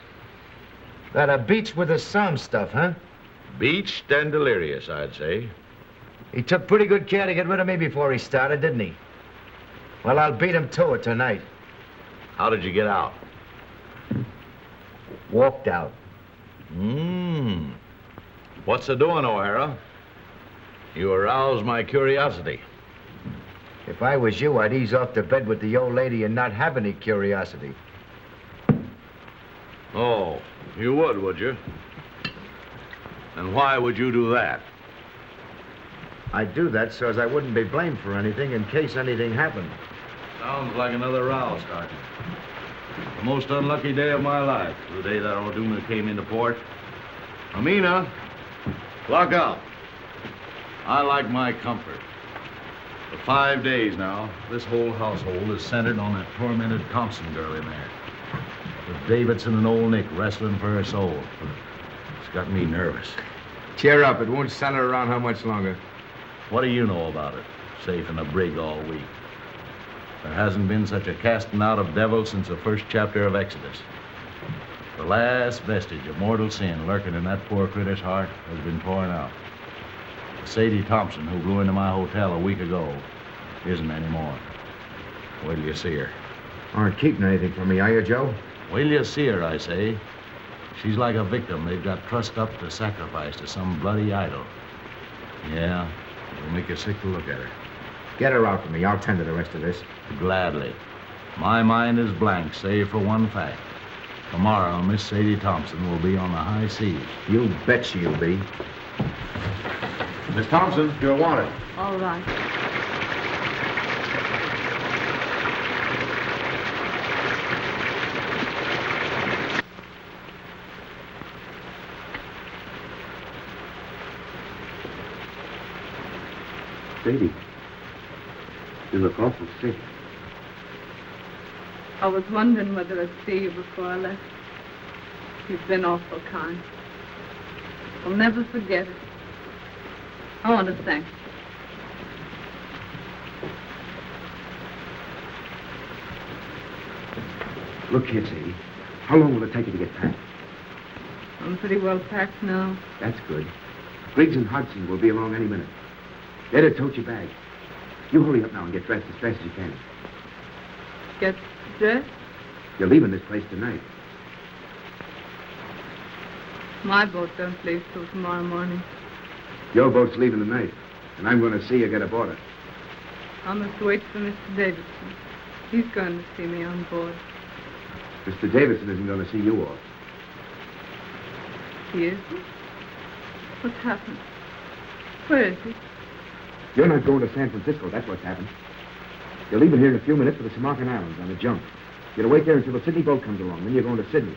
Speaker 14: That beats with the psalm stuff, huh?
Speaker 4: Beached and delirious, I'd say.
Speaker 14: He took pretty good care to get rid of me before he started, didn't he? Well, I'll beat him to it tonight.
Speaker 4: How did you get out?
Speaker 14: Walked out.
Speaker 4: What's the doing, O'Hara? You aroused my curiosity.
Speaker 14: If I was you, I'd ease off to bed with the old lady and not have any curiosity.
Speaker 4: Oh, you would you? And why would you do that?
Speaker 14: I'd do that so as I wouldn't be blamed for anything in case anything happened.
Speaker 4: Sounds like another row starting. The most unlucky day of my life, the day that O'Doona came into port. Amina, lock up. I like my comfort. For 5 days now, this whole household is centered on that tormented Thompson girl in there. With Davidson and old Nick wrestling for her soul. It's got me nervous.
Speaker 14: Cheer up. It won't center around how much longer.
Speaker 4: What do you know about it? Safe in the brig all week. There hasn't been such a casting out of devils since the first chapter of Exodus. The last vestige of mortal sin lurking in that poor critter's heart has been torn out. The Sadie Thompson who blew into my hotel a week ago isn't anymore. Wait till you see her.
Speaker 14: Aren't keeping anything from me, are you, Joe?
Speaker 4: Wait till you see her, I say. She's like a victim they've got trussed up to sacrifice to some bloody idol. Yeah, it'll make you sick to look at her.
Speaker 14: Get her out for me. I'll tend to the rest of this.
Speaker 4: Gladly. My mind is blank, save for one fact. Tomorrow, Miss Sadie Thompson will be on the high seas.
Speaker 14: You bet she'll be.
Speaker 4: Miss Thompson, you're wanted.
Speaker 13: All right.
Speaker 20: Sadie, you look awful sick.
Speaker 13: I was wondering whether I'd see you before I left. You've been awful kind. I'll never forget it. I want to thank you.
Speaker 20: Look here, Sadie. How long will it take you to get packed?
Speaker 13: I'm pretty well packed now.
Speaker 20: That's good. Griggs and Hodgson will be along any minute. They'd have tote your bag. You hurry up now and get dressed as fast as you can.
Speaker 13: Get dressed?
Speaker 20: You're leaving this place tonight.
Speaker 13: My boat don't leave till tomorrow morning.
Speaker 20: Your boat's leaving tonight, and I'm going to see you get aboard it.
Speaker 13: I must wait for Mr. Davidson. He's going to see me on board.
Speaker 20: Mr. Davidson isn't going to see you off.
Speaker 13: He isn't? What's happened? Where is he?
Speaker 20: You're not going to San Francisco, that's what's happened. You're leaving here in a few minutes for the Samarkand Islands on a junk. You're to wait there until the Sydney boat comes along, then you're going to Sydney.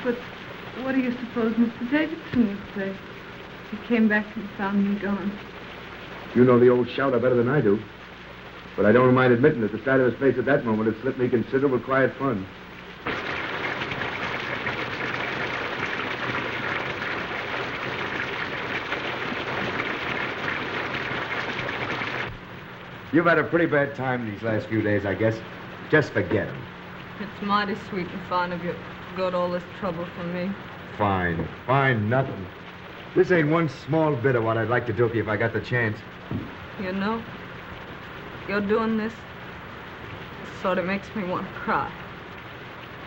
Speaker 13: But what do you suppose Mr. Davidson would say? He came back and found me gone.
Speaker 20: You know the old shouter better than I do. But I don't mind admitting that the sight of his face at that moment had slipped me considerable quiet fun.
Speaker 14: You've had a pretty bad time these last few days, I guess. Just forget him.
Speaker 13: It's mighty sweet and fine of you to go to all this trouble for me.
Speaker 14: Fine. Fine, nothing. This ain't one small bit of what I'd like to do for you if I got the chance.
Speaker 13: You know, you're doing this sort of makes me want to cry.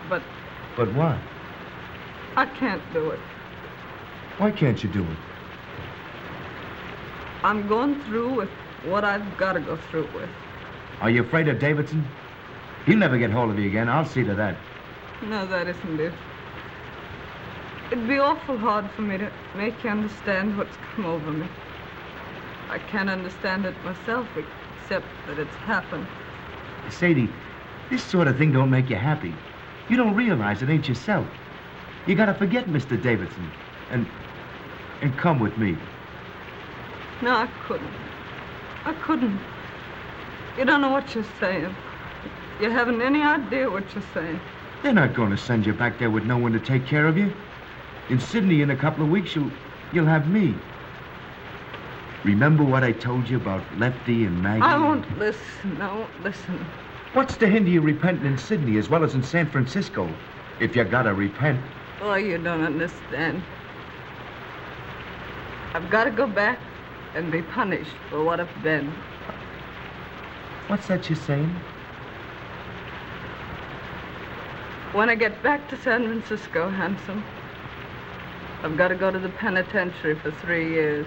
Speaker 13: But
Speaker 14: But what?
Speaker 13: I can't do it.
Speaker 14: Why can't you do it?
Speaker 13: I'm going through with what I've got to go through with.
Speaker 14: Are you afraid of Davidson? He'll never get hold of you again. I'll see to that.
Speaker 13: No, that isn't it. It'd be awful hard for me to make you understand what's come over me. I can't understand it myself, except that it's happened.
Speaker 14: Sadie, this sort of thing don't make you happy. You don't realize it ain't yourself. You gotta forget Mr. Davidson and come with me.
Speaker 13: No, I couldn't. I couldn't. You don't know what you're saying. You haven't any idea what you're saying.
Speaker 14: They're not going to send you back there with no one to take care of you. In Sydney, in a couple of weeks, you'll have me. Remember what I told you about Lefty and Maggie?
Speaker 13: I won't listen. I won't listen.
Speaker 14: What's to hinder you repenting in Sydney as well as in San Francisco? If you gotta repent.
Speaker 13: Oh, you don't understand. I've got to go back and be punished for what I've been.
Speaker 14: What's that you're saying?
Speaker 13: When I get back to San Francisco, Handsome, I've got to go to the penitentiary for 3 years.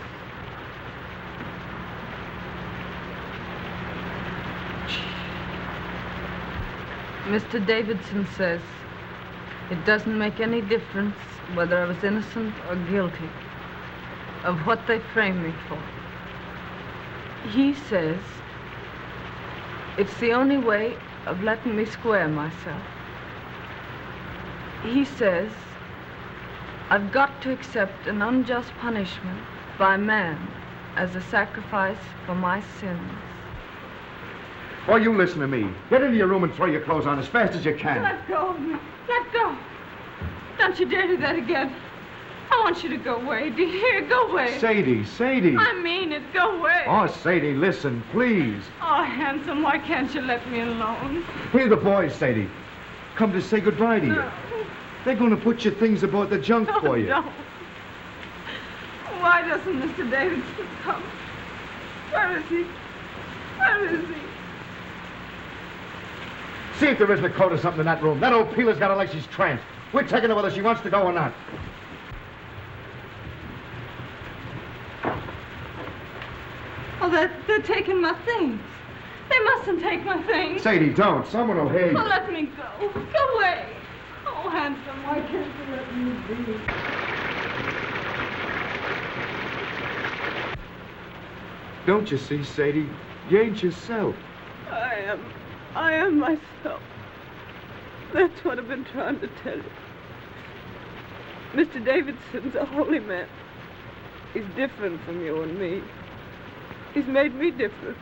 Speaker 13: Mr. Davidson says it doesn't make any difference whether I was innocent or guilty of what they framed me for. He says it's the only way of letting me square myself. He says I've got to accept an unjust punishment by man as a sacrifice for my sins.
Speaker 14: Oh, you listen to me. Get into your room and throw your clothes on as fast as you can.
Speaker 13: Let go of me. Let go. Don't you dare do that again. I want you to go away. Do you hear? Go away.
Speaker 14: Sadie.
Speaker 13: I mean it. Go away.
Speaker 14: Oh, Sadie, listen, please.
Speaker 13: Oh, Handsome, why can't you let me alone?
Speaker 14: Here are the boys, Sadie. Come to say goodbye to you.
Speaker 13: No.
Speaker 14: They're going to put your things aboard the junk for you.
Speaker 13: Don't. Why doesn't Mr. Davidson come? Where is he? Where is he?
Speaker 14: See if there isn't a coat or something in that room. That old peeler's got her like she's tranced. We're taking her whether she wants to go or not.
Speaker 13: Oh, they're taking my things. They mustn't take my things.
Speaker 14: Sadie, don't. Someone will hear you.
Speaker 13: Oh, let me go. Go away. Oh, Handsome, why can't you let me be?
Speaker 14: Don't you see, Sadie? You ain't yourself.
Speaker 13: I am myself. That's what I've been trying to tell you. Mr. Davidson's a holy man. He's different from you and me. He's made me different.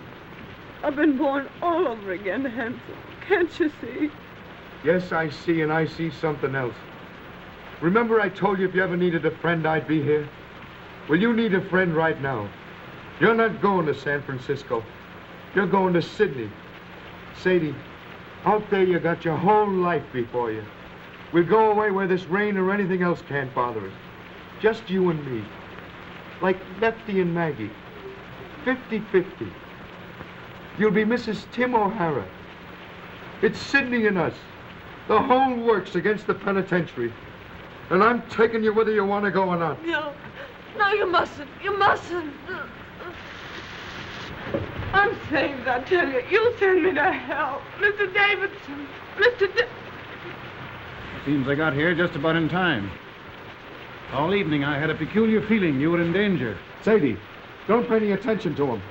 Speaker 13: I've been born all over again, Handsome. Can't you see?
Speaker 14: Yes, I see, and I see something else. Remember I told you if you ever needed a friend, I'd be here? Well, you need a friend right now. You're not going to San Francisco. You're going to Sydney. Sadie, out there you got your whole life before you. We'll go away where this rain or anything else can't bother us. Just you and me. Like Lefty and Maggie. 50-50. You'll be Mrs. Tim O'Hara. It's Sydney and us. The whole works against the penitentiary. And I'm taking you whether you want to go or not.
Speaker 13: No, you mustn't. You mustn't. I'm saved, I tell you. You'll send me to hell. Mr. Davidson.
Speaker 19: Seems I got here just about in time. All evening I had a peculiar feeling you were in danger.
Speaker 14: Sadie, don't pay any attention to him.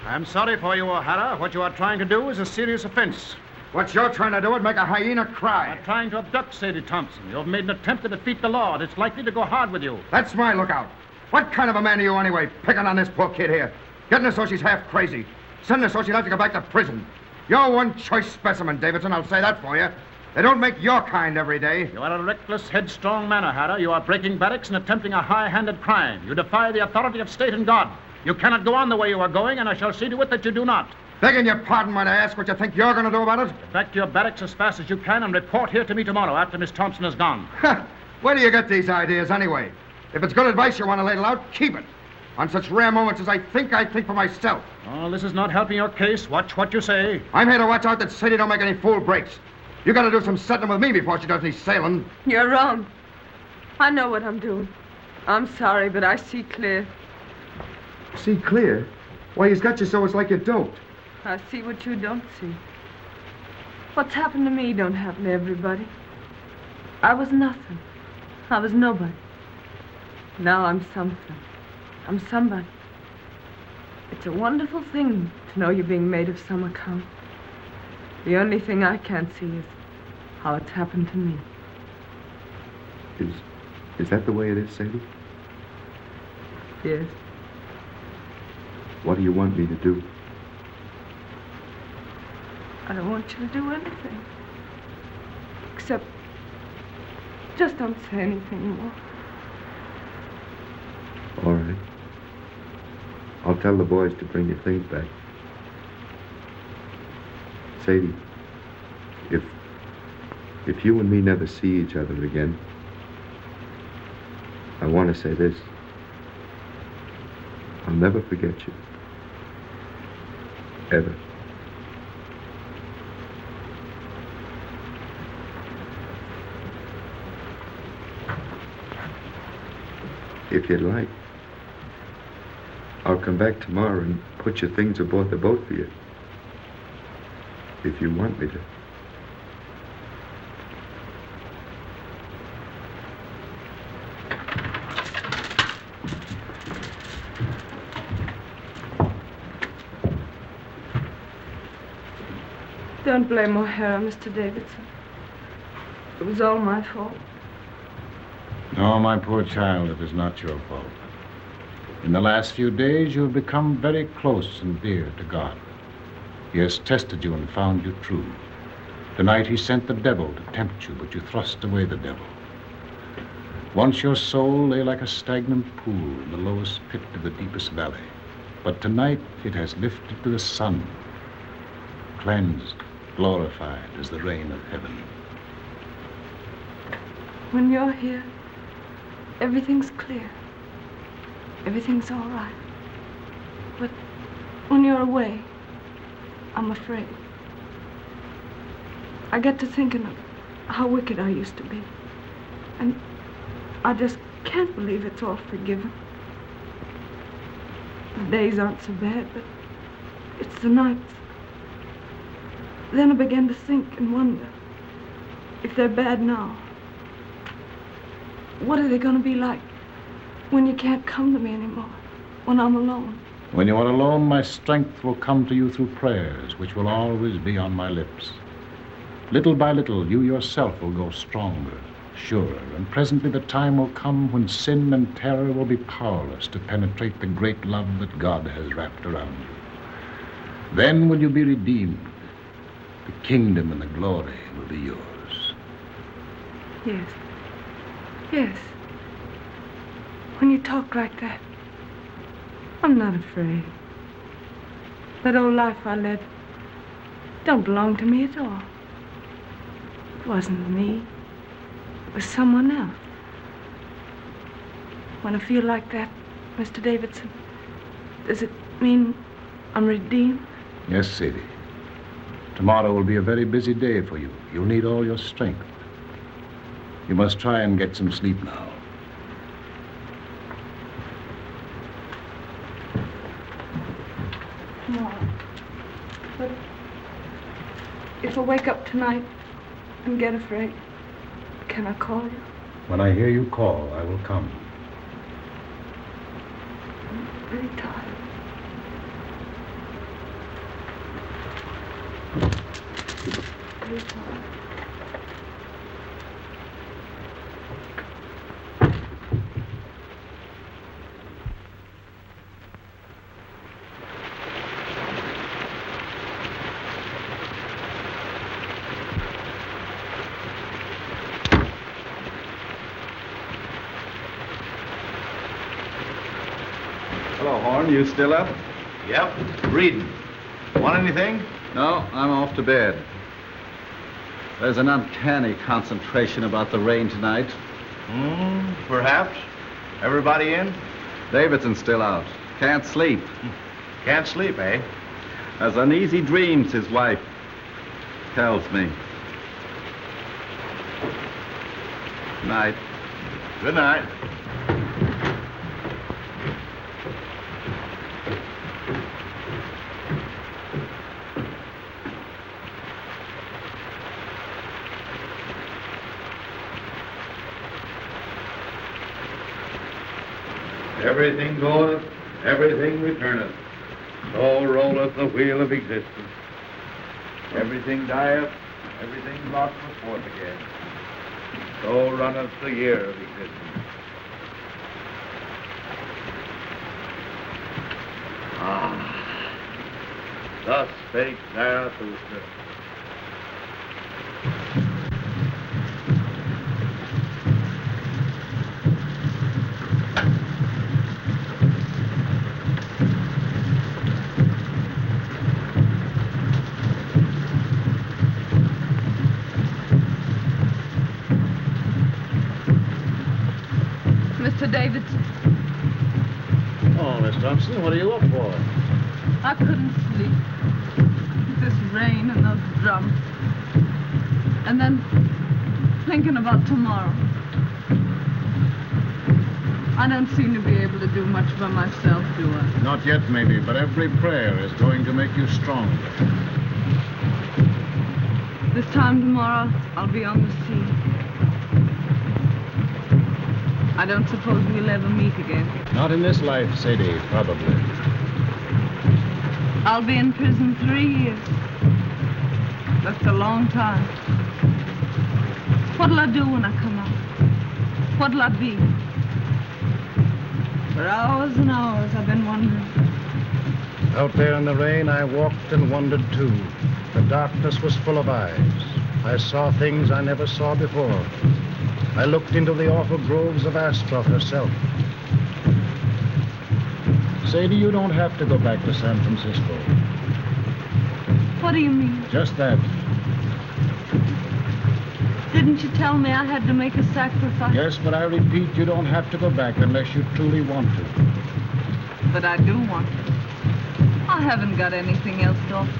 Speaker 2: I'm sorry for you, O'Hara. What you are trying to do is a serious offense.
Speaker 14: What you're trying to do is make a hyena cry.
Speaker 2: You're trying to abduct Sadie Thompson. You've made an attempt to defeat the law, and it's likely to go hard with you.
Speaker 14: That's my lookout. What kind of a man are you anyway, picking on this poor kid here? Getting her so she's half crazy. Sending her so she'll have to go back to prison. You're one choice specimen, Davidson, I'll say that for you. They don't make your kind every day.
Speaker 2: You are a reckless, headstrong man, O'Hara. You are breaking barracks and attempting a high-handed crime. You defy the authority of state and God. You cannot go on the way you are going, and I shall see to it that you do not.
Speaker 14: Begging your pardon, might I ask what you think you're going to do about it?
Speaker 2: Get back to your barracks as fast as you can and report here to me tomorrow after Miss Thompson is gone.
Speaker 14: Where do you get these ideas, anyway? If it's good advice you want to ladle out, keep it. On such rare moments as I think for myself.
Speaker 2: Oh, this is not helping your case. Watch what you say.
Speaker 14: I'm here to watch out that Sadie don't make any fool breaks. You got to do some settling with me before she does any sailing.
Speaker 13: You're wrong. I know what I'm doing. I'm sorry, but I see clear.
Speaker 14: See clear? Why, he's got you so it's like you don't.
Speaker 13: I see what you don't see. What's happened to me don't happen to everybody. I was nothing. I was nobody. Now I'm something. I'm somebody. It's a wonderful thing to know you're being made of some account. The only thing I can't see is how it's happened to me.
Speaker 14: Is that the way it is, Sadie?
Speaker 13: Yes.
Speaker 14: What do you want me to do?
Speaker 13: I don't want you to do anything. Except, just don't say anything more.
Speaker 14: All right. I'll tell the boys to bring your things back.
Speaker 20: If you and me never see each other again, I want to say this. I'll never forget you. Ever. If you'd like, I'll come back tomorrow and put your things aboard the boat for you. If you want me to.
Speaker 6: Don't blame O'Hara, Mr. Davidson. It was all my fault.
Speaker 2: No, my poor child, it is not your fault. In the last few days, you have become very close and dear to God. He has tested you and found you true. Tonight, he sent the devil to tempt you, but you thrust away the devil. Once your soul lay like a stagnant pool in the lowest pit of the deepest valley. But tonight, it has lifted to the sun, cleansed, glorified as the rain of heaven.
Speaker 6: When you're here, everything's clear. Everything's all right. But when you're away, I'm afraid. I get to thinking of how wicked I used to be. And I just can't believe it's all forgiven. The days aren't so bad, but it's the nights. Then I began to think and wonder if they're bad now. What are they going to be like when you can't come to me anymore, when I'm alone?
Speaker 2: When you are alone, my strength will come to you through prayers, which will always be on my lips. Little by little, you yourself will grow stronger, surer, and presently the time will come when sin and terror will be powerless to penetrate the great love that God has wrapped around you. Then will you be redeemed. The kingdom and the glory will be yours.
Speaker 6: Yes. Yes. When you talk like that, I'm not afraid. That old life I led don't belong to me at all. It wasn't me. It was someone else. When I feel like that, Mr. Davidson, does it mean I'm redeemed?
Speaker 2: Yes, Sadie. Tomorrow will be a very busy day for you. You'll need all your strength. You must try and get some sleep now.
Speaker 6: Tomorrow. But if I wake up tonight and get afraid, can I call you?
Speaker 2: When I hear you call, I will come.
Speaker 6: I'm very tired. Very tired.
Speaker 15: Hello, Horn. You still up?
Speaker 4: Yep, reading. Want anything?
Speaker 15: No, I'm off to bed. There's an uncanny concentration about the rain tonight.
Speaker 4: Perhaps. Everybody in?
Speaker 15: Davidson's still out. Can't sleep.
Speaker 4: Can't sleep, eh?
Speaker 15: Has uneasy dreams, his wife tells me. Night.
Speaker 4: Good night. Everything goeth, everything returneth. So rolleth the wheel of existence. Everything dieth, everything brought forth again. So runneth the year of existence. Thus spake Zarathustra.
Speaker 13: Davidson.
Speaker 2: Oh, Miss Thompson, what are you up for?
Speaker 13: I couldn't sleep. This rain and those drums. And then thinking about tomorrow. I don't seem to be able to do much by myself, do I?
Speaker 2: Not yet, maybe, but every prayer is going to make you stronger.
Speaker 13: This time tomorrow, I'll be on the sea. I don't suppose we'll ever meet again.
Speaker 2: Not in this life, Sadie, probably.
Speaker 13: I'll be in prison 3 years. That's a long time. What'll I do when I come out? What'll I be? For hours and hours, I've been wondering.
Speaker 2: Out there in the rain, I walked and wondered, too. The darkness was full of eyes. I saw things I never saw before. I looked into the awful groves of Astaroth herself. Sadie, you don't have to go back to San Francisco.
Speaker 13: What do you mean?
Speaker 2: Just that.
Speaker 13: Didn't you tell me I had to make a sacrifice?
Speaker 2: Yes, but I repeat, you don't have to go back unless you truly want to.
Speaker 13: But I do want to. I haven't got anything else to offer.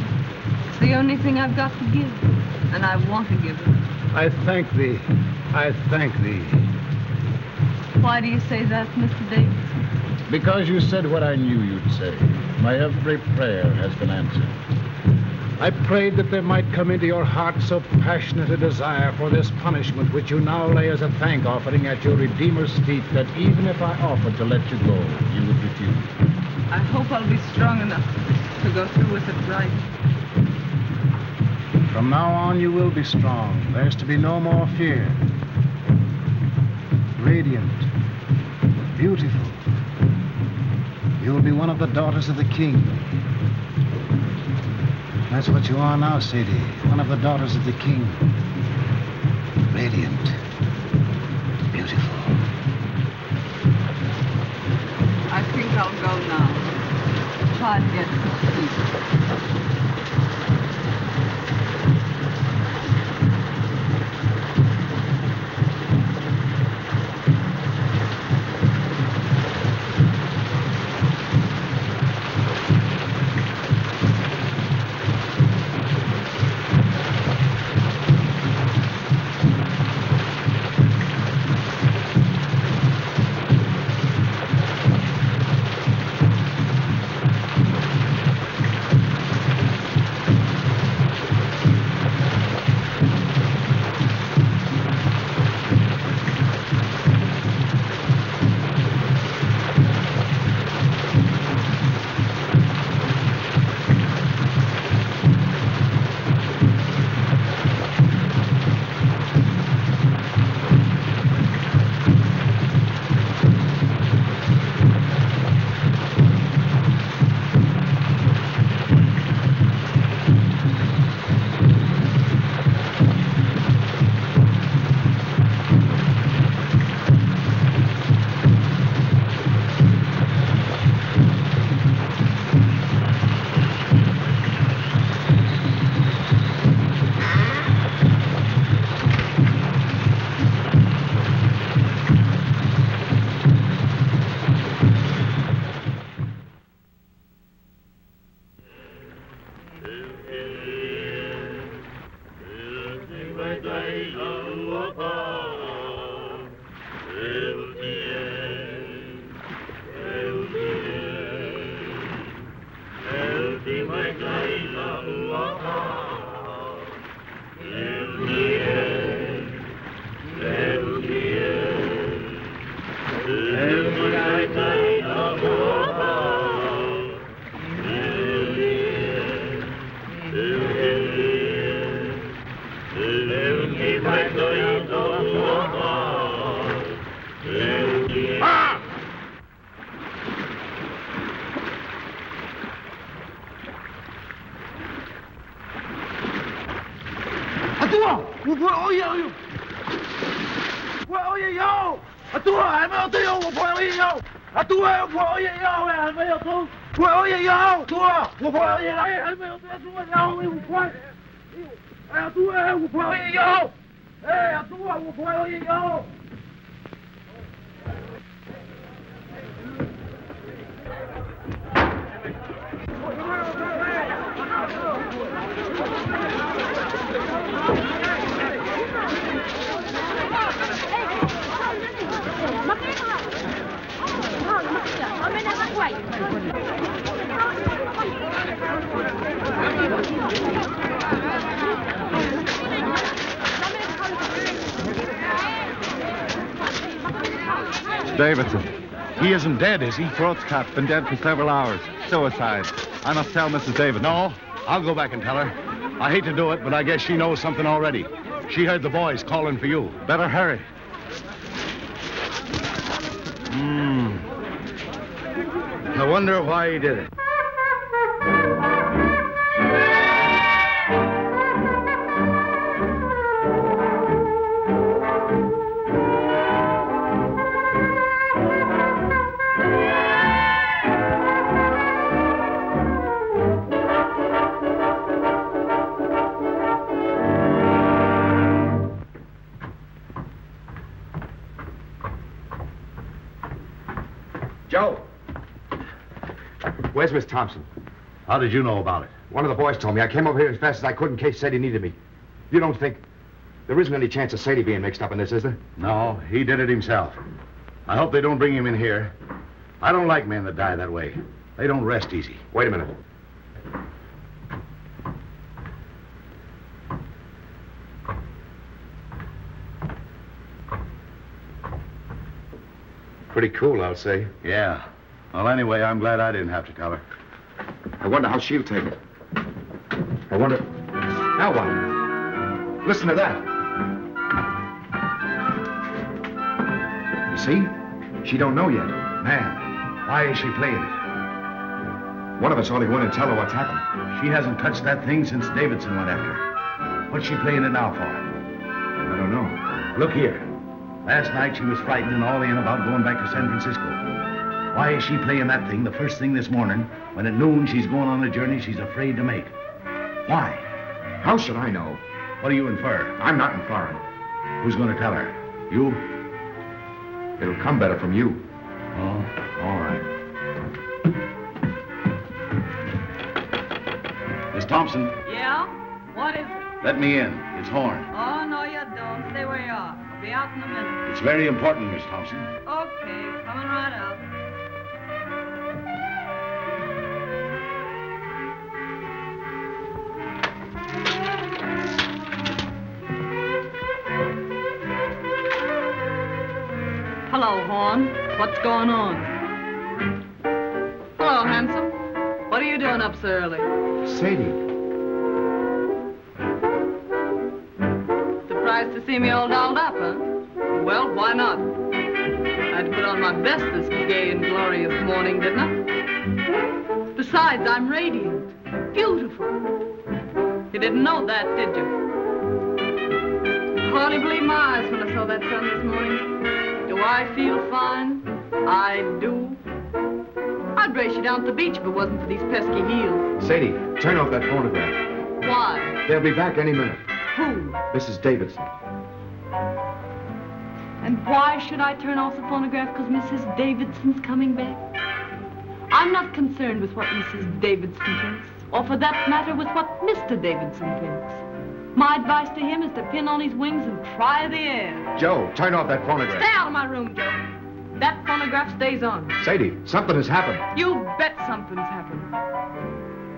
Speaker 13: It's the only thing I've got to give, and I want to give it.
Speaker 2: I thank thee. I thank thee.
Speaker 13: Why do you say that, Mr. Davidson?
Speaker 2: Because you said what I knew you'd say. My every prayer has been answered. I prayed that there might come into your heart so passionate a desire for this punishment which you now lay as a thank offering at your Redeemer's feet that even if I offered to let you go, you would refuse.
Speaker 13: I hope I'll be strong enough to go through with it right.
Speaker 2: From now on, you will be strong. There's to be no more fear. Radiant. Beautiful. You'll be one of the daughters of the king. That's what you are now, Sadie. One of the daughters of the king. Radiant. Beautiful.
Speaker 13: I think I'll go now. Try and get some sleep.
Speaker 8: Davidson. He isn't dead, is he? Throat's cut. Been dead for several hours. Suicide. I must tell Mrs. Davidson.
Speaker 4: No, I'll go back and tell her. I hate to do it, but I guess she knows something already. She heard the boys calling for you.
Speaker 8: Better hurry.
Speaker 4: I wonder why he did it.
Speaker 20: Joe! Where's Miss Thompson?
Speaker 4: How did you know about it?
Speaker 20: One of the boys told me. I came over here as fast as I could in case Sadie needed me. You don't think... There isn't any chance of Sadie being mixed up in this, is there?
Speaker 4: No, he did it himself. I hope they don't bring him in here. I don't like men that die that way. They don't rest easy.
Speaker 20: Wait a minute. Pretty cool, I'll say.
Speaker 4: Yeah. Well, anyway, I'm glad I didn't have to tell her.
Speaker 20: I wonder how she'll take it. I wonder... Now what? Listen to that. You see? She don't know yet.
Speaker 4: Man, why is she playing it?
Speaker 20: One of us ought to go in and tell her what's happened.
Speaker 4: She hasn't touched that thing since Davidson went after her. What's she playing it now for?
Speaker 20: I don't know.
Speaker 4: Look here. Last night she was frightened and all in about going back to San Francisco. Why is she playing that thing the first thing this morning when at noon she's going on a journey she's afraid to make? Why?
Speaker 20: How should I know?
Speaker 4: What do you infer?
Speaker 20: I'm not inferring.
Speaker 4: Who's going to tell her? You?
Speaker 20: It'll come better from you.
Speaker 4: Oh, all right. Miss Thompson.
Speaker 13: Yeah? What is it?
Speaker 4: Let me in. It's Horn.
Speaker 13: Oh, no, you don't. Stay where you are. I'll be out in a minute.
Speaker 4: It's very important, Miss Thompson.
Speaker 13: Okay, coming right out. Hello, Horn. What's going on? Hello, handsome. What are you doing up so early?
Speaker 20: Sadie.
Speaker 13: Surprised to see me all dolled up, huh? Well, why not? I'd put on my best this gay and glorious morning, didn't I? Besides, I'm radiant. Beautiful. You didn't know that, did you? Hardly believed my eyes when I saw that sun this morning. Do I feel fine? I do. I'd race you down to the beach if it wasn't for these pesky heels.
Speaker 20: Sadie, turn off that phonograph.
Speaker 13: Why?
Speaker 20: They'll be back any minute.
Speaker 13: Who?
Speaker 20: Mrs. Davidson.
Speaker 13: And why should I turn off the phonograph? Because Mrs. Davidson's coming back? I'm not concerned with what Mrs. Davidson thinks, or for that matter, with what Mr. Davidson thinks. My advice to him is to pin on his wings and try the air.
Speaker 20: Joe, turn off that phonograph.
Speaker 13: Stay out of my room, Joe. That phonograph stays on.
Speaker 20: Sadie, something has happened.
Speaker 13: You bet something's happened.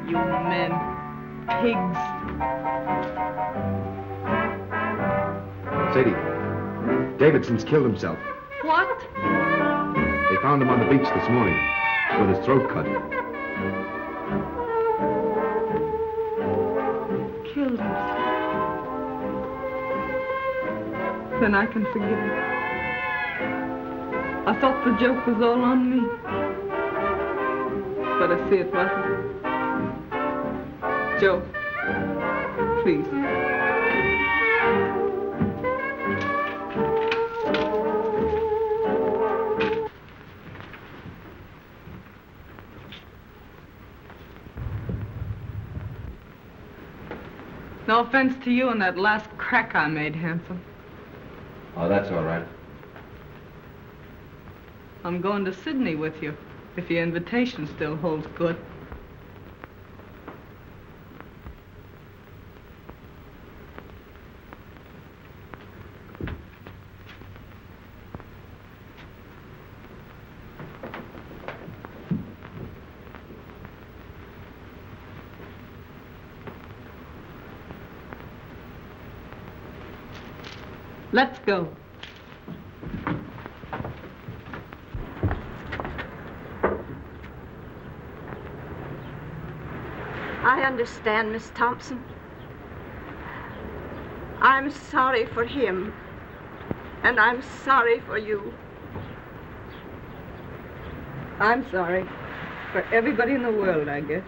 Speaker 13: You men. Pigs.
Speaker 20: Sadie, Davidson's killed himself.
Speaker 13: What?
Speaker 20: They found him on the beach this morning with his throat cut.
Speaker 13: Killed himself. Then I can forgive him. I thought the joke was all on me. But I see it wasn't. Joe, please. No offense to you and that last crack I made, handsome.
Speaker 20: Oh, that's all right.
Speaker 13: I'm going to Sydney with you. If your invitation still holds good. Let's go.
Speaker 6: I understand, Miss Thompson. I'm sorry for him, and I'm sorry for you.
Speaker 13: I'm sorry for everybody in the world, I guess.